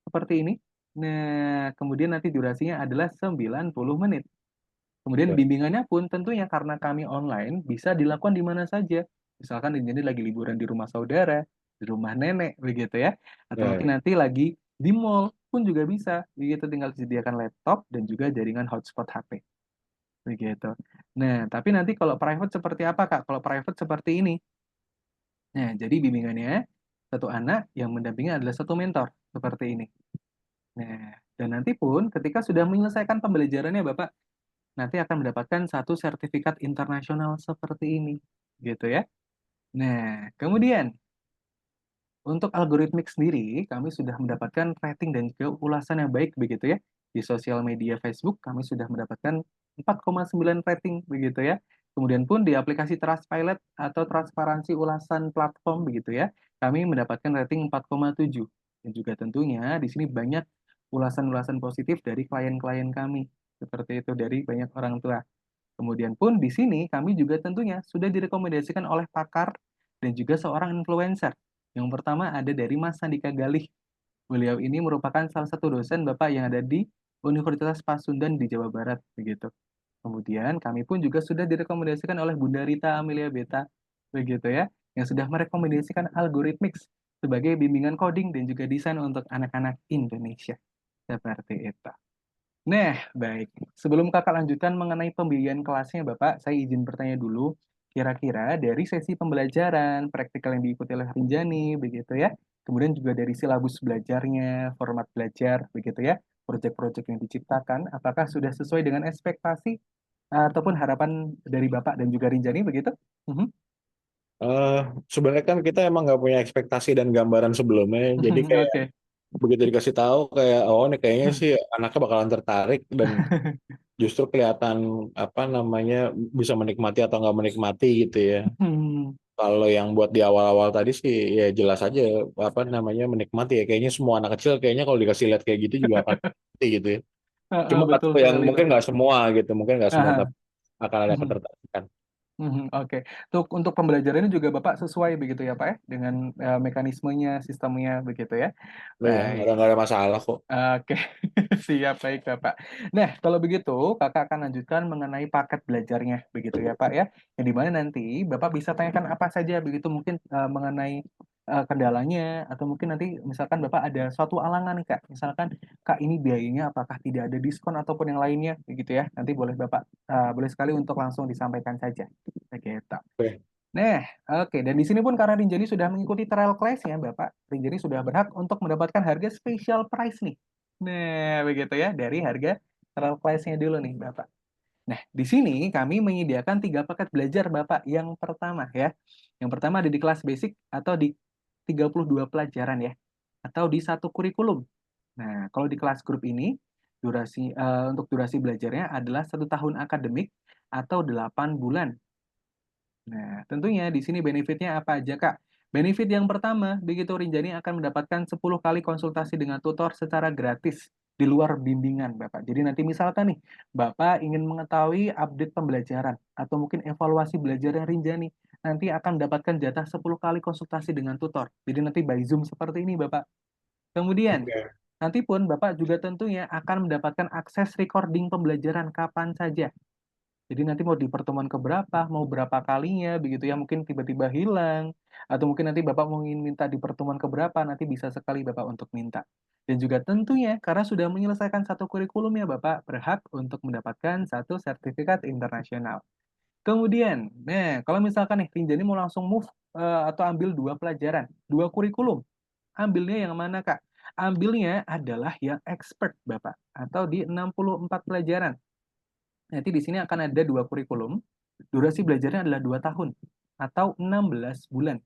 seperti ini. Nah, kemudian nanti durasinya adalah 90 menit. Kemudian Oke. bimbingannya pun tentunya karena kami online bisa dilakukan di mana saja. Misalkan jadi lagi liburan di rumah saudara, di rumah nenek, begitu ya. Atau Ya. mungkin nanti lagi di mall pun juga bisa. Begitu tinggal disediakan laptop dan juga jaringan hotspot HP. Begitu. Nah, tapi nanti kalau private seperti apa, Kak? Kalau private seperti ini. Nah, jadi bimbingannya satu anak yang mendampingi adalah satu mentor. Seperti ini. Nah, dan nanti pun ketika sudah menyelesaikan pembelajarannya, Bapak, nanti akan mendapatkan satu sertifikat internasional seperti ini, gitu ya. Nah, kemudian untuk algoritmik sendiri, kami sudah mendapatkan rating dan juga ulasan yang baik begitu ya. Di sosial media Facebook kami sudah mendapatkan 4,9 rating begitu ya. Kemudian pun di aplikasi Trustpilot atau transparansi ulasan platform begitu ya, kami mendapatkan rating 4,7. Dan juga tentunya di sini banyak ulasan-ulasan positif dari klien-klien kami. Seperti itu dari banyak orang tua. Kemudian pun di sini kami juga tentunya sudah direkomendasikan oleh pakar dan juga seorang influencer. Yang pertama ada dari Mas Sandika Galih. Beliau ini merupakan salah satu dosen Bapak yang ada di Universitas Pasundan di Jawa Barat begitu. Kemudian kami pun juga sudah direkomendasikan oleh Bunda Rita Amelia Beta begitu ya, yang sudah merekomendasikan Algorithmics sebagai bimbingan coding dan juga desain untuk anak-anak Indonesia. Seperti itu. Nah, baik. Sebelum Kakak lanjutkan mengenai pembiayaan kelasnya, Bapak, saya izin bertanya dulu. Kira-kira dari sesi pembelajaran, praktikal yang diikuti oleh Rinjani, begitu ya. Kemudian juga dari silabus belajarnya, format belajar, begitu ya. Proyek-proyek yang diciptakan, apakah sudah sesuai dengan ekspektasi ataupun harapan dari Bapak dan juga Rinjani, begitu? Mhm. Eh, sebenarnya kan kita emang nggak punya ekspektasi dan gambaran sebelumnya. Jadi kayak Oke. begitu dikasih tahu kayak oh ini kayaknya sih anaknya bakalan tertarik dan justru kelihatan apa namanya bisa menikmati atau nggak menikmati gitu ya. Hmm. Kalau yang buat di awal-awal tadi sih ya jelas aja apa namanya menikmati ya. Kayaknya semua anak kecil kayaknya kalau dikasih lihat kayak gitu juga akan menikmati gitu ya. Cuma Betul atau yang sekali, mungkin Pak. nggak semua gitu, mungkin nggak semua Aha. tapi akan ada ketertarikan. Oke. Untuk pembelajarannya juga Bapak sesuai begitu ya, Pak, ya? Dengan, mekanismenya, sistemnya begitu ya? Oh ya, Baik. nggak ada masalah kok. Oke, siap, baik Bapak. Nah, kalau begitu Kakak akan lanjutkan mengenai paket belajarnya, begitu ya Pak ya? Yang di mana nanti Bapak bisa tanyakan apa saja begitu mungkin mengenai kendalanya atau mungkin nanti misalkan Bapak ada suatu alangan nih Kak, misalkan Kak ini biayanya apakah tidak ada diskon ataupun yang lainnya, begitu ya? Nanti boleh Bapak boleh sekali untuk langsung disampaikan saja, begitu. Oke. Nah, oke. Dan di sini pun karena Rinjani sudah mengikuti trial class-nya, Bapak, Rinjani sudah berhak untuk mendapatkan harga special price nih. Nah, begitu ya, dari harga trial class-nya dulu nih, Bapak. Nah, di sini kami menyediakan 3 paket belajar, Bapak. Yang pertama ya, yang pertama ada di kelas basic atau di 32 pelajaran ya, atau di satu kurikulum. Nah, kalau di kelas grup ini, untuk durasi belajarnya adalah 1 tahun akademik atau 8 bulan. Nah, tentunya di sini benefitnya apa aja, Kak? Benefit yang pertama, begitu Rinjani akan mendapatkan 10 kali konsultasi dengan tutor secara gratis di luar bimbingan, Bapak. Jadi nanti misalkan nih, Bapak ingin mengetahui update pembelajaran atau mungkin evaluasi belajarnya Rinjani, nanti akan mendapatkan jatah 10 kali konsultasi dengan tutor. Jadi nanti by Zoom seperti ini, Bapak. Kemudian, Oke. nanti pun Bapak juga tentunya akan mendapatkan akses recording pembelajaran kapan saja. Jadi nanti mau di pertemuan keberapa, mau berapa kalinya begitu ya, mungkin tiba-tiba hilang, atau mungkin nanti Bapak mau ingin minta di pertemuan keberapa, nanti bisa sekali Bapak untuk minta. Dan juga tentunya karena sudah menyelesaikan satu kurikulum ya Bapak, berhak untuk mendapatkan satu sertifikat internasional. Kemudian, nah kalau misalkan nih Rinjani mau langsung move atau ambil 2 pelajaran, 2 kurikulum, ambilnya yang mana Kak? Ambilnya adalah yang expert Bapak, atau di 64 pelajaran. Nanti di sini akan ada 2 kurikulum, durasi belajarnya adalah 2 tahun atau 16 bulan,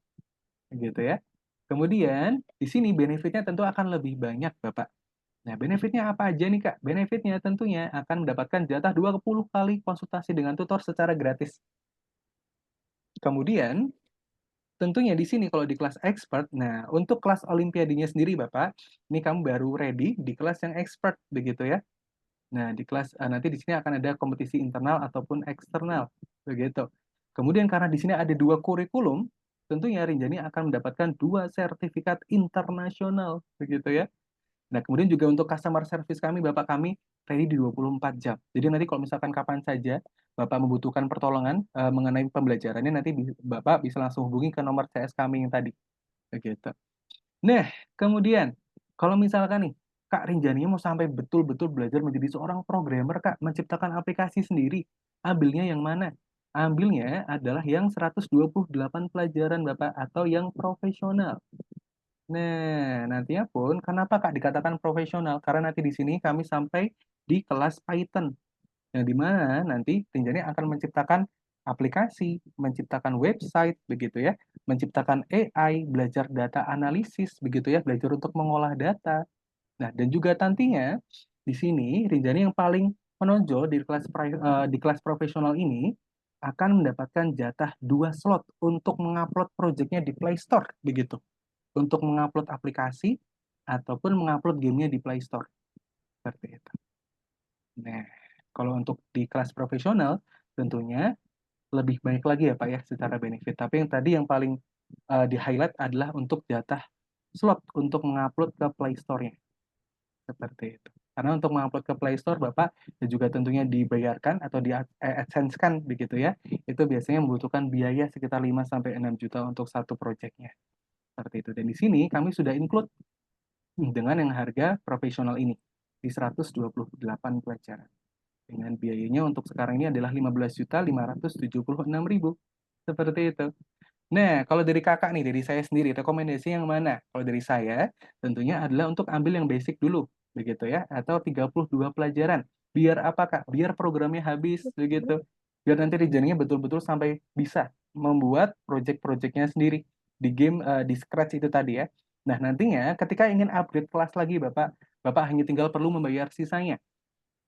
gitu ya. Kemudian di sini benefitnya tentu akan lebih banyak, Bapak. Nah, benefitnya apa aja nih, Kak? Benefitnya tentunya akan mendapatkan jatah 20 kali konsultasi dengan tutor secara gratis. Kemudian, tentunya di sini kalau di kelas expert, nah untuk kelas olimpiadanya sendiri, Bapak, ini kamu baru ready di kelas yang expert, begitu ya. Nah, di kelas nanti di sini akan ada kompetisi internal ataupun eksternal, begitu. Kemudian karena di sini ada 2 kurikulum, tentunya Rinjani akan mendapatkan 2 sertifikat internasional, begitu ya. Nah, kemudian juga untuk customer service kami, Bapak kami ready di 24 jam. Jadi nanti kalau misalkan kapan saja Bapak membutuhkan pertolongan, mengenai pembelajarannya, nanti Bapak bisa langsung hubungi ke nomor CS kami yang tadi, begitu. Nah, kemudian kalau misalkan nih, Kak Rinjani mau sampai betul-betul belajar menjadi seorang programmer, Kak, menciptakan aplikasi sendiri, ambilnya yang mana? Ambilnya adalah yang 128 pelajaran, Bapak, atau yang profesional. Nah, nantinya pun kenapa, Kak, dikatakan profesional? Karena nanti di sini kami sampai di kelas Python. Yang di mana nanti Rinjani akan menciptakan aplikasi, menciptakan website, begitu ya, menciptakan AI, belajar data analisis, begitu ya, belajar untuk mengolah data. Nah, dan juga nantinya di sini Rinjani yang paling menonjol di kelas profesional ini akan mendapatkan jatah 2 slot untuk mengupload proyeknya di Play Store, begitu. Untuk mengupload aplikasi ataupun mengupload gamenya di Play Store, seperti itu. Nah, kalau untuk di kelas profesional, tentunya lebih banyak lagi ya Pak ya secara benefit. Tapi yang tadi yang paling di-highlight adalah untuk jatah slot untuk mengupload ke Play Store-nya, seperti itu. Karena untuk mengupload ke Play Store Bapak dan juga tentunya dibayarkan atau di-AdSense-kan begitu ya, itu biasanya membutuhkan biaya sekitar 5 sampai 6 juta untuk satu proyeknya. Seperti itu. Dan di sini kami sudah include dengan yang harga profesional ini di 128 pelajaran. Dengan biayanya untuk sekarang ini adalah 15.576.000. Seperti itu. Nah, kalau dari Kakak nih, dari saya sendiri, rekomendasi yang mana? Kalau dari saya, tentunya adalah untuk ambil yang basic dulu, begitu ya, atau 32 pelajaran. Biar apa, Kak? Biar programnya habis, begitu. Biar nanti rejeningnya betul-betul sampai bisa membuat project-projectnya sendiri di game di Scratch itu tadi ya. Nah, nantinya ketika ingin upgrade kelas lagi, Bapak, Bapak hanya tinggal perlu membayar sisanya.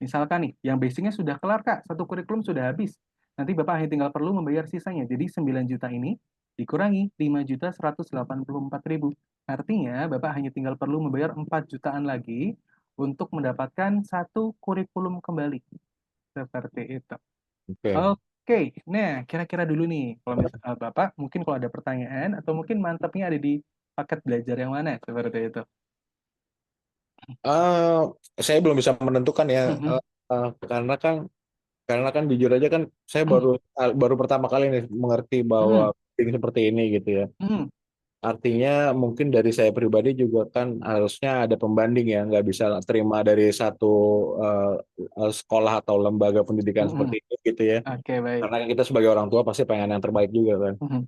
Misalkan nih, yang basicnya sudah kelar, Kak, satu kurikulum sudah habis. Nanti Bapak hanya tinggal perlu membayar sisanya. Jadi 9 juta ini dikurangi 5.184.000. Artinya Bapak hanya tinggal perlu membayar 4 jutaan lagi untuk mendapatkan satu kurikulum kembali. Seperti itu. Oke. Oke, Oke, nah kira-kira dulu nih, kalau Bapak mungkin kalau ada pertanyaan atau mungkin mantapnya ada di paket belajar yang mana seperti itu. Eh, saya belum bisa menentukan ya, Mhm, karena kan jujur aja kan saya mhm, baru pertama kali nih mengerti bahwa mhm, coding seperti ini gitu ya. mhm, Artinya mungkin dari saya pribadi juga kan harusnya ada pembanding ya, nggak bisa terima dari satu eh, sekolah atau lembaga pendidikan mhm. seperti ini gitu ya. Oke, baik. Karena kan kita sebagai orang tua pasti pengen yang terbaik juga kan. Mhm,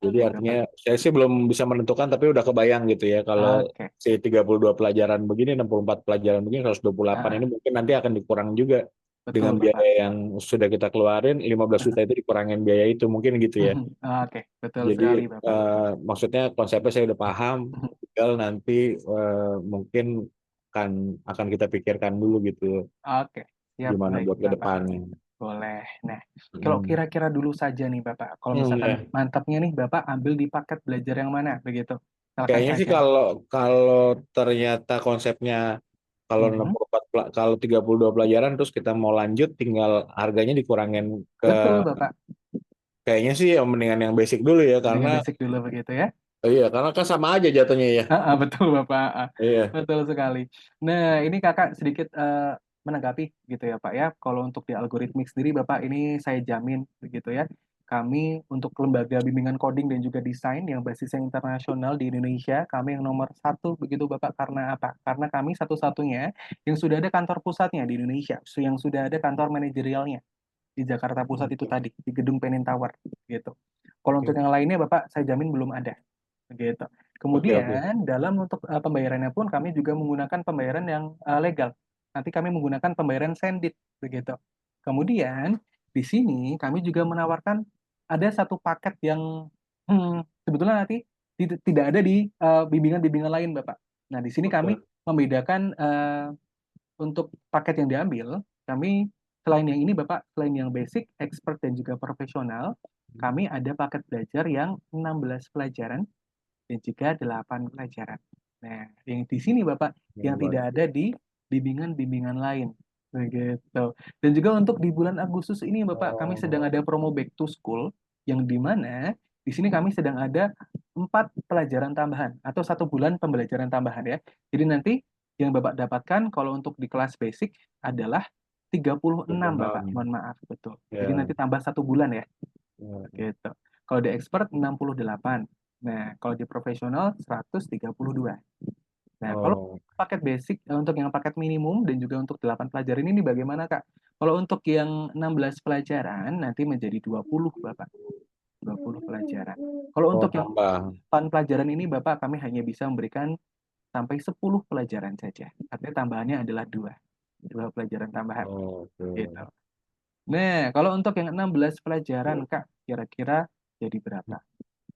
Jadi baik, artinya Bapak. saya sih belum bisa menentukan tapi udah kebayang gitu ya kalau Oke, si 32 pelajaran begini, 64 pelajaran begini, 128 heeh, ini mungkin nanti akan dikurang juga dengan betul, Bapak. biaya yang sudah kita keluarin 15 juta itu dikurangin biaya itu mungkin gitu ya. Mhm, oke, betul Jadi sekali, Bapak. maksudnya konsepnya saya udah paham, Mhm, tinggal nanti mungkin akan kita pikirkan dulu gitu oke, siap, gimana baik, buat ke Bapak. depannya. Boleh. Nah, kalau Hmm. kira-kira dulu saja nih, Bapak, kalau misalkan Ya. mantapnya nih, Bapak ambil di paket belajar yang mana, begitu? Silakan Kayaknya sih saja. kalau kalau ternyata konsepnya kalau Mhm, 64 kalau 32 pelajaran terus kita mau lanjut tinggal harganya dikurangin ke betul, Bapak. kayaknya sih yang mendingan yang basic dulu ya Dengan karena basic dulu begitu ya. iya karena kan sama aja jatuhnya ya. Heeh, betul Bapak, heeh, Iya. betul sekali. Nah, ini Kakak sedikit, menanggapi gitu ya, Pak, ya. Kalau untuk di algoritmik sendiri Bapak ini saya jamin begitu ya, kami untuk lembaga bimbingan coding dan juga desain yang basisnya internasional di Indonesia, kami yang nomor satu begitu Bapak. Karena apa? Karena kami satu-satunya yang sudah ada kantor pusatnya di Indonesia, yang sudah ada kantor manajerialnya di Jakarta Pusat itu tadi, di Gedung Penin Tower, gitu. Kalau untuk Oke yang lainnya Bapak, saya jamin belum ada. Gitu. oke oke. Kemudian dalam untuk pembayarannya pun kami juga menggunakan pembayaran yang legal. Nanti kami menggunakan pembayaran sendit begitu. Kemudian di sini kami juga menawarkan ada satu paket yang sebetulnya nanti tidak ada di bimbingan-bimbingan lain, Bapak. Nah, di sini kami Oke. membedakan untuk paket yang diambil, kami selain yang ini Bapak, selain yang basic, expert dan juga profesional, kami ada paket belajar yang 16 pelajaran dan juga 8 pelajaran. Nah, yang di sini Bapak, yang tidak ada di bimbingan-bimbingan lain. Begitu. Dan juga untuk di bulan Agustus ini Bapak, kami sedang Oh, ada promo back to school yang di mana di sini kami sedang ada 4 pelajaran tambahan atau 1 bulan pembelajaran tambahan ya. Jadi nanti yang Bapak dapatkan kalau untuk di kelas basic adalah 36 Bapak, 26. mohon maaf, betul. Jadi Ya. nanti tambah 1 bulan ya. Ya. Gitu. Kalau di expert 68. Nah, kalau di profesional 132. Nah, kalau Oh, paket basic untuk yang paket minimum dan juga untuk 8 pelajaran ini bagaimana, Kak? Kalau untuk yang 16 pelajaran nanti menjadi 20, Bapak. 20 pelajaran. Kalau oh untuk yang tambah. 8 pelajaran ini, Bapak, kami hanya bisa memberikan sampai 10 pelajaran saja. Artinya tambahannya adalah 2 pelajaran tambahan. Oh, Gitu. oke. Nah, kalau untuk yang 16 pelajaran, Kak, kira-kira jadi berapa?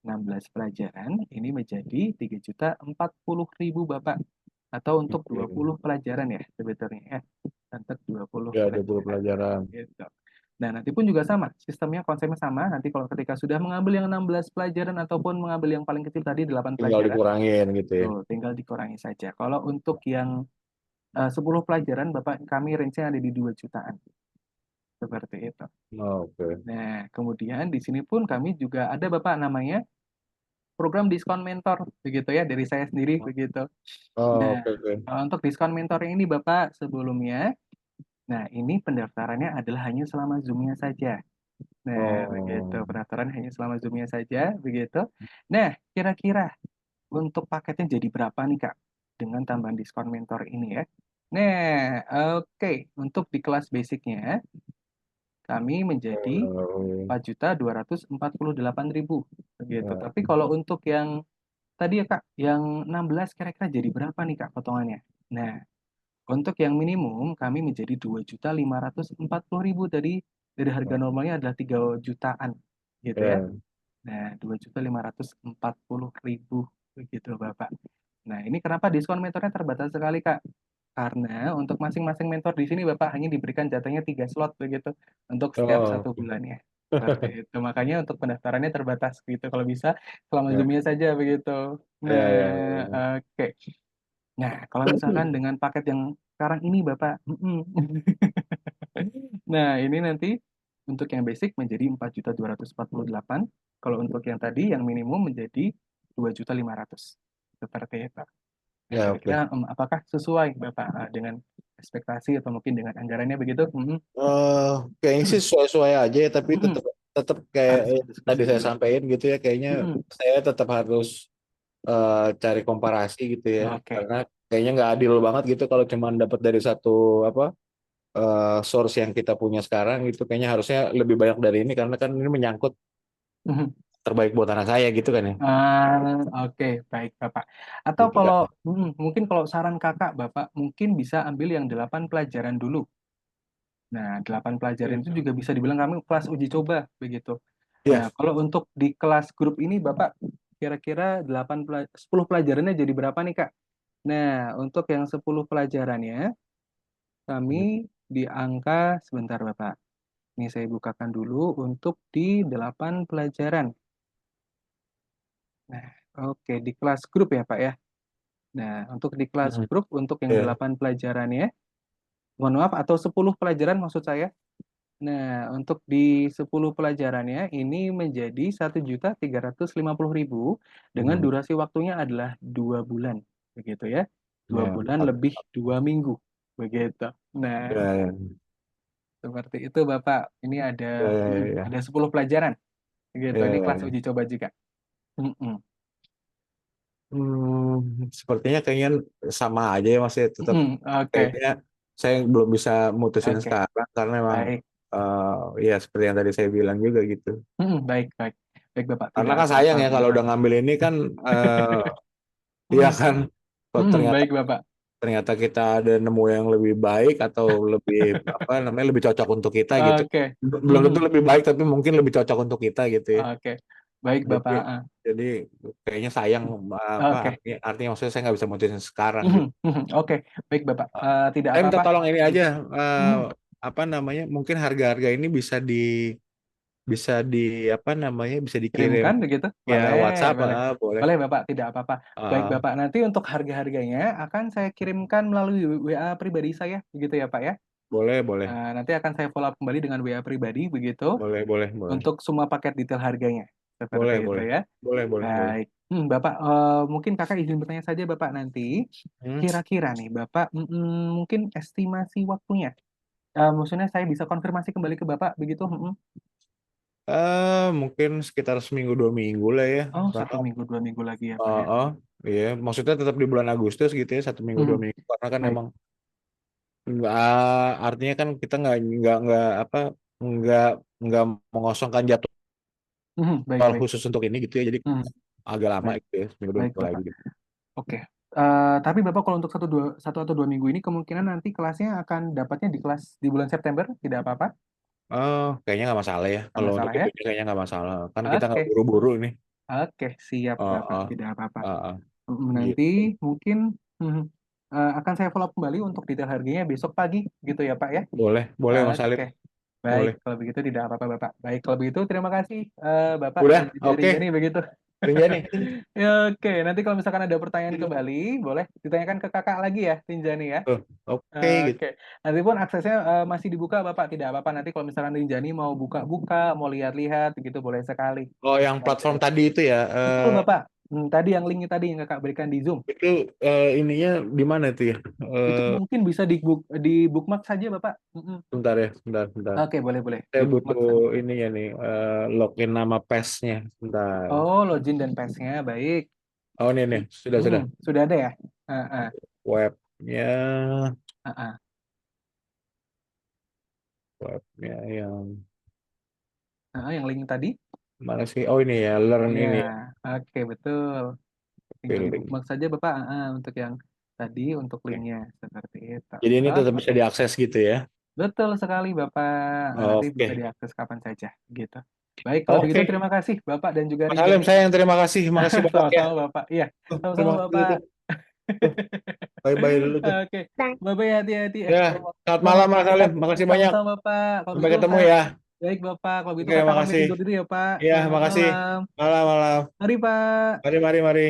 16 pelajaran ini menjadi 3.040.000 Bapak atau untuk Oke. 20 pelajaran ya sebetulnya ya untuk 20 Ya 20 pelajaran pelajaran. gitu. Nah, nanti pun juga sama, sistemnya konsepnya sama. Nanti kalau ketika sudah mengambil yang 16 pelajaran ataupun mengambil yang paling kecil tadi 8 Tinggal pelajaran, dikurangin gitu ya. tuh tinggal dikurangi saja. Kalau untuk yang 10 pelajaran Bapak kami range-nya ada di 2 jutaan seperti itu. Oh, oke. Nah, kemudian di sini pun kami juga ada Bapak namanya program diskon mentor begitu ya dari saya sendiri begitu. Oh, Nah, oke oke. kalau untuk diskon mentor ini Bapak sebelumnya, nah ini pendaftarannya adalah hanya selama Zoom-nya saja. Nah, begitu. Oh, Pendaftaran hanya selama Zoom-nya saja begitu. Nah, kira-kira untuk paketnya jadi berapa nih Kak dengan tambahan diskon mentor ini ya? Nah, oke. Untuk di kelas basicnya kami menjadi oh, 4.248.000 begitu. ya. Tapi kalau untuk yang tadi ya Kak, yang 16 kira-kira jadi berapa nih Kak potongannya? Nah, untuk yang minimum kami menjadi 2.540.000 dari harga normalnya adalah 3 jutaan gitu ya. Ya. Nah, 2.540.000 begitu Bapak. Nah, ini kenapa diskon mentornya terbatas sekali Kak? Karena untuk masing-masing mentor di sini Bapak hanya diberikan jatahnya 3 slot begitu untuk setiap Oh, 1 bulannya. Seperti itu. Makanya untuk pendaftarannya terbatas gitu. Kalau bisa selama ya, Zoom-nya saja begitu. ya, Nah, ya, ya. oke. Nah, kalau misalkan dengan paket yang sekarang ini Bapak, nah ini nanti Untuk yang basic menjadi 4.248.000. Kalau untuk yang tadi yang minimum menjadi 2.500.000. Seperti itu. Nah, Ya, oke. kira-kira apakah sesuai Bapak dengan ekspektasi atau mungkin dengan anggarannya begitu? Kayaknya sih sesuai-sesuai aja ya, tapi tetap tetap kayak Harus yang tadi berdiskusi saya dulu. sampaikan gitu ya, kayaknya saya tetap harus cari komparasi gitu ya, Oke. karena kayaknya nggak adil banget gitu kalau cuma dapat dari satu apa source yang kita punya sekarang gitu, kayaknya harusnya lebih banyak dari ini karena kan ini menyangkut terbaik buat anak saya gitu kan ya. Oke, baik Bapak. Atau Gitu kan. kalau mungkin kalau saran Kakak, Bapak mungkin bisa ambil yang 8 pelajaran dulu. Nah, 8 pelajaran itu juga bisa dibilang kami kelas uji coba begitu. Iya. Nah, kalau untuk di kelas grup ini Bapak kira-kira 10 pelajarannya jadi berapa nih, Kak? Nah, untuk yang 10 pelajarannya kami di angka sebentar Bapak. Ini saya bukakan dulu untuk di 8 pelajaran. Nah, oke di kelas grup ya, Pak ya. Nah, untuk di kelas Mhm. grup untuk yang Iya. 8 pelajarannya, mohon maaf atau 10 pelajaran maksud saya. Nah, untuk di 10 pelajarannya ini menjadi 1.350.000 dengan Mhm. durasi waktunya adalah 2 bulan, begitu ya. 2 Ya, bulan lebih 2 minggu, begitu. ya, Nah, ya, seperti itu Bapak. Ini ya, ada ya, ya, ada 10 pelajaran, gitu. ya, Ini ya, kelas ya. uji coba juga. Mhm, Sepertinya kayaknya sama aja ya Mas ya, tetap oke, kayaknya saya belum bisa mutusin oke, sekarang karena memang baik. ya seperti yang tadi saya bilang juga gitu. Baik, baik. Baik Bapak, Karena tidak kan apa-apa sayang ya kalau begitu. udah ngambil ini kan eh ya Mhm, kan kalau ternyata baik Bapak. ternyata kita ada nemu yang lebih baik atau lebih apa namanya lebih cocok untuk kita gitu. Oke, Belum tentu mhm, lebih baik tapi mungkin lebih cocok untuk kita gitu ya. oke. Baik Jadi Bapak, jadi kayaknya sayang apa oke. artinya maksudnya saya nggak bisa mutusin sekarang gitu. Oke, baik Bapak, tidak Saya minta apa-apa. tolong ini Mhm, aja mhm, apa namanya mungkin harga-harga ini bisa di apa namanya bisa dikirim kirimkan begitu? ya Boleh, WhatsApp boleh. boleh. Boleh Bapak, tidak apa-apa. Baik Ah, Bapak, nanti untuk harga-harganya akan saya kirimkan melalui WA pribadi saya, begitu ya Pak ya? boleh boleh Nanti akan saya follow up kembali dengan WA pribadi begitu, boleh boleh boleh untuk semua paket detail harganya, boleh seperti itu boleh ya. boleh boleh boleh. Baik, Bapak, mungkin Kakak izin bertanya saja Bapak nanti, Hmm. kira-kira nih Bapak, mungkin estimasi waktunya, maksudnya saya bisa konfirmasi kembali ke Bapak begitu? Mungkin sekitar seminggu 2 minggu lah ya Oh, karena 1 minggu, 2 minggu lagi ya Pak ya? oh iya maksudnya tetap di bulan Agustus gitu ya 1 minggu 2 minggu karena kan Baik, emang nggak artinya kan kita nggak apa nggak nggak mengosongkan jadwal baik baik, khusus untuk ini gitu ya jadi mhm, agak lama baik gitu ya seminggu dua baik minggu lagi Bapak. gitu. Oke, tapi Bapak kalau untuk satu atau 2 minggu ini kemungkinan nanti kelasnya akan dapatnya di kelas di bulan September, tidak apa-apa? Kayaknya nggak masalah ya Nggak kalau untuk masalah ya? itunya kayaknya nggak masalah kan kita nggak Oke buru-buru nih. oke, siap Oh, Bapak, oh, tidak apa-apa. oh, oh, Nanti gitu. mungkin, akan saya follow up kembali untuk detail harganya besok pagi, gitu ya Pak ya? Boleh boleh Mas Alif Oke, baik boleh. kalau begitu tidak apa-apa Bapak. Baik kalau begitu terima kasih, Bapak Udah dan juga oke Rinjani begitu. Rinjani. Ya, oke, nanti kalau misalkan ada pertanyaan kembali, boleh ditanyakan ke Kakak lagi ya, Rinjani ya? Tuh, oke gitu. Oke, nanti pun aksesnya, masih dibuka Bapak, tidak apa-apa. Nanti kalau misalkan Rinjani mau buka-buka, mau lihat-lihat gitu boleh sekali. Oh yang Oke. platform tadi itu ya Betul Bapak, tadi yang linknya tadi yang Kakak berikan di Zoom, itu ininya di mana itu ya? itu Eh mungkin bisa di bookmark saja Bapak, Sebentar ya, sebentar, sebentar. Oke, boleh boleh, Saya di-bookmark butuh saja. ini ya nih, login nama PES-nya. Sebentar. Oh, login dan passnya baik. Oh ini nih, sudah. Sudah ada ya? Heeh, Webnya, heeh, webnya yang heeh, yang link tadi? mana sih? Oh ini ya, learn Iya, ini ya. oke betul. Tinggal Pilih. di-bookmark saja Bapak, untuk yang tadi, untuk Oke. linknya, seperti itu. Jadi ini tetap Oke, bisa diakses gitu ya. betul sekali Bapak, nanti bisa Oke. diakses kapan saja, gitu. Baik, kalau begitu Oke. terima kasih Bapak dan juga Mas Halim, Rinjani. saya yang terima kasih. Makasih banyak ya. Sama-sama Bapak, iya, sama-sama Terima kasih Bapak. tuh. Tuh, bye-bye dulu tuh. Oke, Bapak hati-hati, Ya, selamat malam selamat Mas Halim. istirahat. Makasih banyak. Sama-sama Bapak, kalau Sampai gitu ketemu saya ya. baik Bapak, kalau gitu Oke, Kakak pamit makasih. tidur dulu ya Pak. Ya, Selamat makasih. malam. Malam. Mari Pak. Mari.